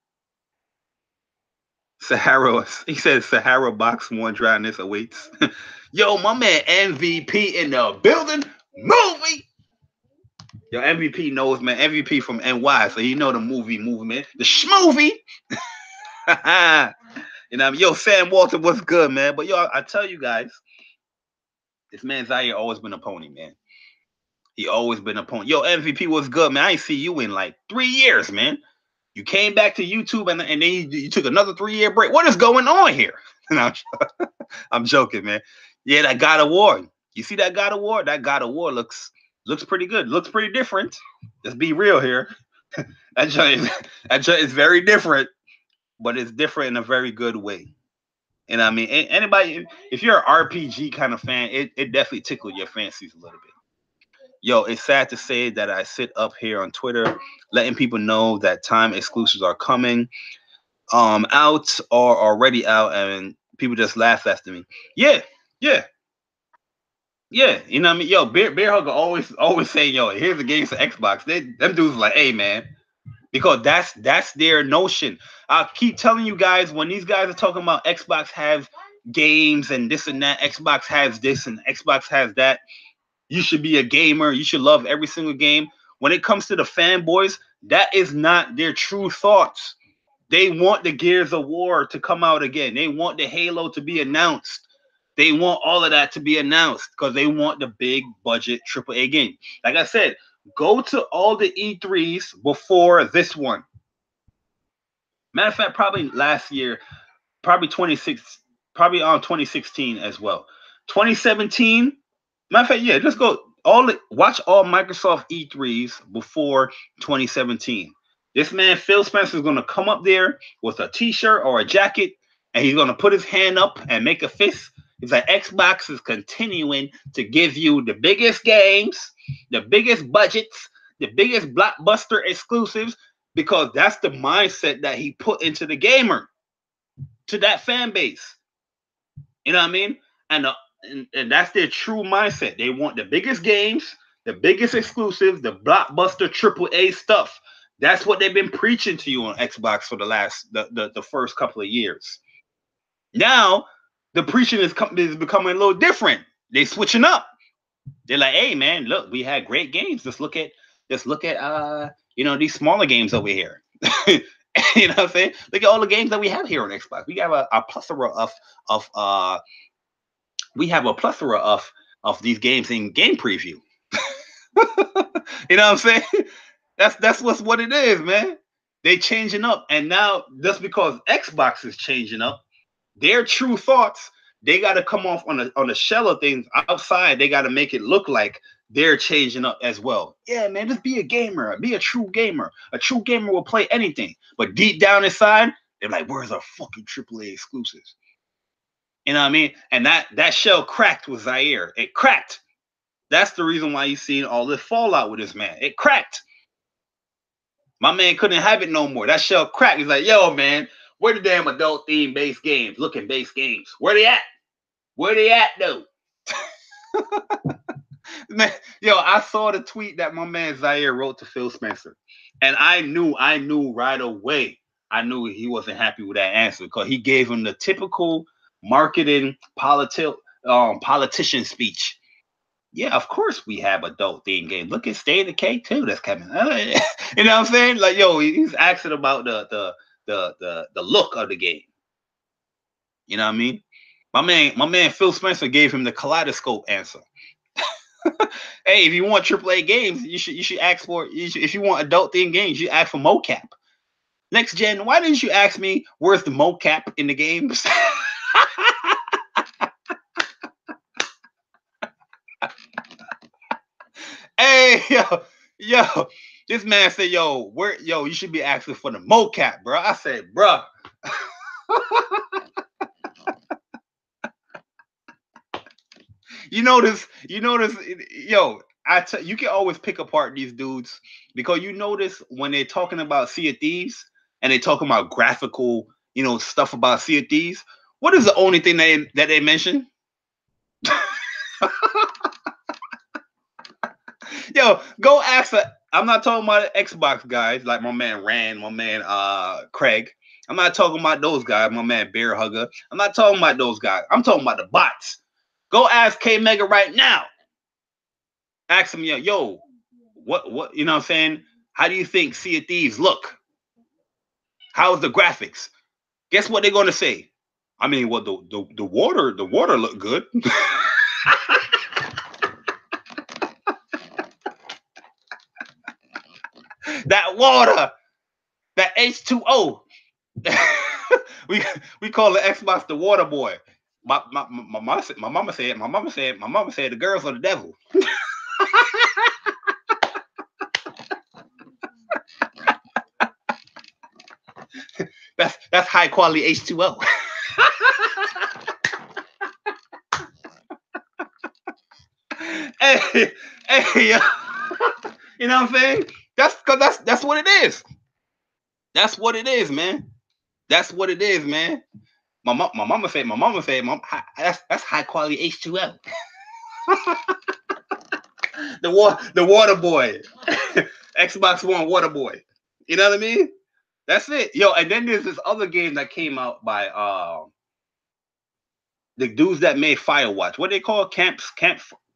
Sahara, he says Sahara Box 1 dryness awaits. Yo, my man MVP in the building. Movie. Yo, MVP knows, man. MVP from NY, so you know the movie movement. The schmovie. You know, yo, Sam Walton, what's good, man? But yo, I tell you guys, this man Zaireeee always been a pony, man. He always been a pony. Yo, MVP, what's good, man? I ain't see you in like 3 years, man. You came back to YouTube and then you took another 3-year break. What is going on here? I'm joking, man. Yeah, that God of War. You see that God of War? That God of War looks pretty good. Looks pretty different. Let's be real here. that joint is very different, but it's different in a very good way. And I mean, anybody, if you're an RPG kind of fan, it definitely tickled your fancies a little bit. Yo, it's sad to say that I sit up here on Twitter letting people know that time exclusives are coming out or already out, and people just laugh after me. Yeah. You know what I mean? Yo, Bear Hugger always saying, yo, here's the games for Xbox. Them dudes like, hey man, because that's their notion. I keep telling you guys, when these guys are talking about Xbox has games and this and that, Xbox has this and Xbox has that. You should be a gamer. You should love every single game. When it comes to the fanboys, that is not their true thoughts. They want the Gears of War to come out again. They want the Halo to be announced. They want all of that to be announced because they want the big budget AAA game. Like I said, Go to all the E3s before this one. Matter of fact, probably last year, probably 26, probably on 2016 as well. 2017, matter of fact, yeah, just go watch all Microsoft E3s before 2017. This man Phil Spencer is gonna come up there with a T-shirt or a jacket, and he's gonna put his hand up and make a fist. He's like, Xbox is continuing to give you the biggest games, the biggest budgets, the biggest blockbuster exclusives, because that's the mindset that he put into the gamer, to that fan base. You know what I mean? And that's their true mindset. They want the biggest games, the biggest exclusives, the blockbuster AAA stuff. That's what they've been preaching to you on Xbox for the first couple of years. Now the preaching is becoming a little different. They switching up. They're like, hey man, look, we had great games. Just look at these smaller games over here. You know what I'm saying? Look at all the games that we have here on Xbox. We have a plethora of these games in game preview. You know what I'm saying? That's what it is, man. They changing up, and now just because Xbox is changing up, their true thoughts, they got to come off on the shell of things outside. They got to make it look like they're changing up as well. Yeah, man, just be a gamer. Be a true gamer. A true gamer will play anything. But deep down inside, they're like, where's our fucking AAA exclusives? You know what I mean? And that shell cracked with Zaireeee. It cracked. That's the reason why you seen all this fallout with this man. It cracked. My man couldn't have it no more. That shell cracked. He's like, yo, man, where the damn adult theme based games, looking based games? Where they at? Where they at though? Man, yo, I saw the tweet that my man Zaireeee wrote to Phil Spencer, and I knew right away. I knew he wasn't happy with that answer because he gave him the typical marketing politician speech. Yeah, of course we have adult theme games. Look at State of Decay 2 that's coming. You know what I'm saying? Like, yo, he's asking about the look of the game. You know what I mean? My man Phil Spencer gave him the kaleidoscope answer. Hey, if you want AAA games, you should ask for. If you want adult theme games, you ask for mocap. Next gen, why didn't you ask me where's the mocap in the games? Hey, yo, this man said, yo, you should be asking for the mocap, bro. I said, bro. You notice, yo, you can always pick apart these dudes because you notice when they're talking about Sea of Thieves and they talking about graphical, stuff about Sea of Thieves. What is the only thing that they mention? Yo, go ask I'm not talking about Xbox guys like my man Rand, my man Craig. I'm not talking about those guys, my man Bear Hugger. I'm not talking about those guys. I'm talking about the bots. Go ask K Mega right now. Ask him, yo, what, you know what I'm saying? How do you think Sea of Thieves look? How's the graphics? Guess what they're gonna say? I mean, what the water look good. That water, that H2O. we call the Xbox the water boy. My mama said the girls are the devil. That's high quality H2O. hey, you know what I'm saying? That's what it is. That's what it is, man. That's what it is, man. My mama said, that's high quality H2O. the water boy. Xbox One water boy. You know what I mean? That's it. Yo, and then there's this other game that came out by the dudes that made Firewatch. What they call Camp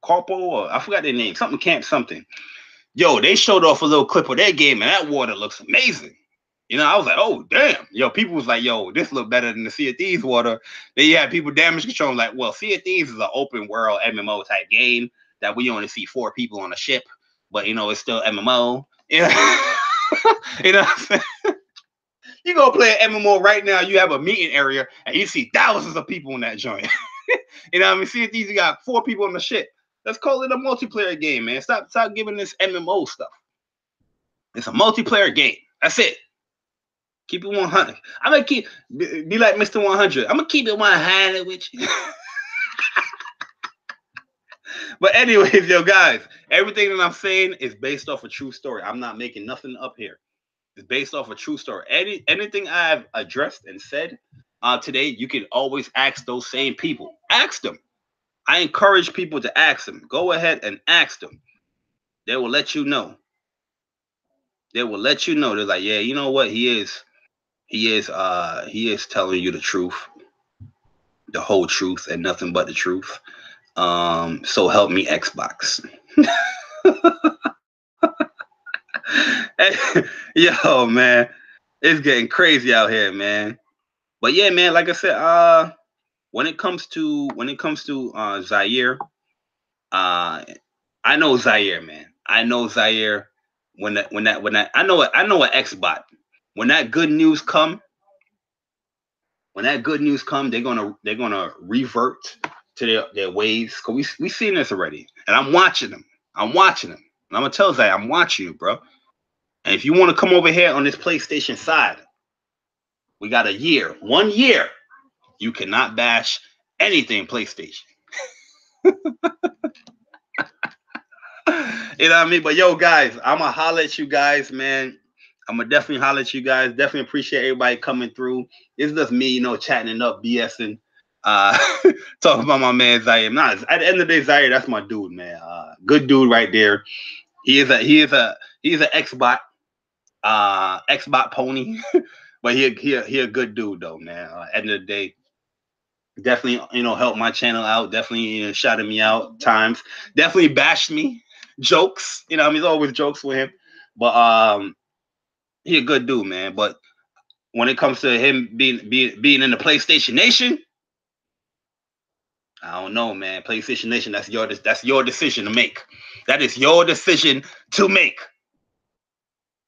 Corpo, or I forgot their name. Something Camp something. Yo, they showed off a little clip of their game, and that water looks amazing. I was like, oh, damn. Yo, people was like, yo, this look better than the Sea of Thieves water. Then you had people damage control like, well, Sea of Thieves is an open world MMO type game that we only see 4 people on a ship. but you know, it's still MMO. You know, you know what I'm saying? You go play an MMO right now, you have a meeting area, and you see thousands of people in that joint. You know what I mean? See if these, you got 4 people on the shit. Let's call it a multiplayer game, man. Stop giving this MMO stuff. It's a multiplayer game. That's it. Keep it 100. I'm gonna be like Mr. 100. I'm gonna keep it 100 with you. But anyways, yo, guys, everything that I'm saying is based off a true story. I'm not making nothing up here. It's based off a true story. Anything I've addressed and said today, you can always ask those same people. Ask them. I encourage people to ask them. Go ahead and ask them. They will let you know. They will let you know. They're like, yeah, you know what? He is telling you the truth, the whole truth, and nothing but the truth. So help me, Xbox. Yo, man, it's getting crazy out here, man. But yeah, man, like I said, when it comes to Zaireeee, I know Zaireeee, man. I know Zaireeee. When I know an Xbot. When that good news come, they're gonna revert to their ways. Cause we seen this already, and I'm watching them. And I'm gonna tell Zai, I'm watching you, bro. And if you want to come over here on this PlayStation side, we got a year, 1 year. You cannot bash anything PlayStation. You know what I mean? But yo, guys, I'ma holler at you guys, man. I'ma definitely holler at you guys. Definitely appreciate everybody coming through. It's just me, you know, chatting it up, BSing, talking about my man Zaireeee. Nah, at the end of the day, Zaireeee, that's my dude, man. Good dude right there. He's an Xbot, Xbot pony, but he a good dude though, man. At the end of the day, definitely, you know, helped my channel out. Definitely, you know, shouted me out times. Definitely bashed me. Jokes, you know, I mean, there's always jokes with him, but he a good dude, man. But when it comes to him being in the PlayStation Nation, I don't know, man. PlayStation Nation, that's your decision to make. That is your decision to make.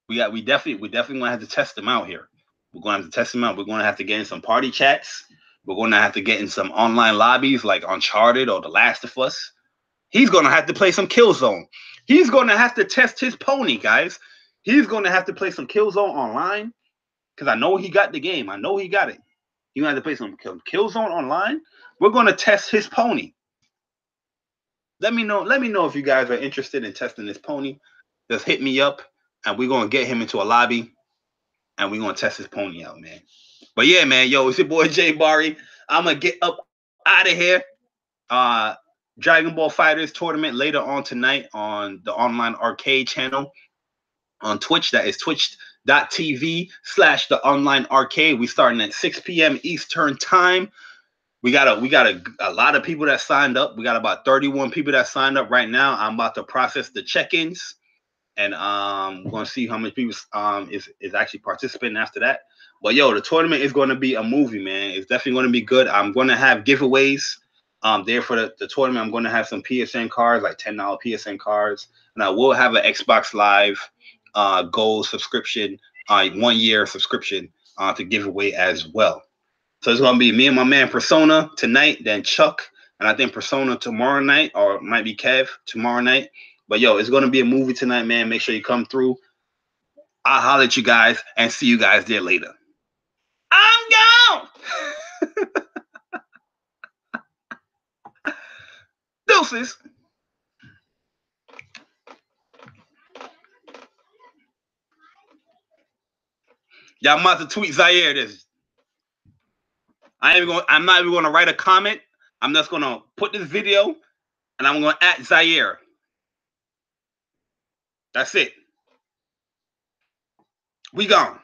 We definitely gonna have to test them out here. We're gonna have to test them out. We're gonna have to get in some party chats. We're gonna have to get in some online lobbies like Uncharted or The Last of Us. He's gonna have to play some Killzone. He's gonna have to test his pony, guys. He's gonna have to play some Killzone online because I know he got the game. I know he got it. He's gonna have to play some Killzone online. We're gonna test his pony. Let me know if you guys are interested in testing this pony. Just hit me up, and we're gonna get him into a lobby, and we're gonna test his pony out, man. But yeah, man, yo, it's your boy Jay Barry. I'm gonna get up out of here. Dragon Ball FighterZ tournament later on tonight on the online arcade channel on Twitch. That is twitch.tv/the online arcade. We starting at 6 p.m. Eastern time. We got a lot of people that signed up. We got about 31 people that signed up right now. I'm about to process the check-ins, and we're gonna see how many people is actually participating after that. But yo, the tournament is going to be a movie, man. It's definitely going to be good. I'm going to have giveaways there for the tournament. I'm going to have some PSN cards, like $10 PSN cards, and I will have an Xbox Live Gold subscription, 1 year subscription to give away as well. So it's going to be me and my man Persona tonight, then Chuck, and I think Persona tomorrow night, or it might be Kev tomorrow night. But yo, it's going to be a movie tonight, man. Make sure you come through. I'll holler at you guys and see you guys there later. I'm gone. Deuces. Y'all about to tweet Zaireeee this. I'm not even gonna write a comment. I'm just gonna put this video and I'm gonna @ Zaireeee. That's it. We gone.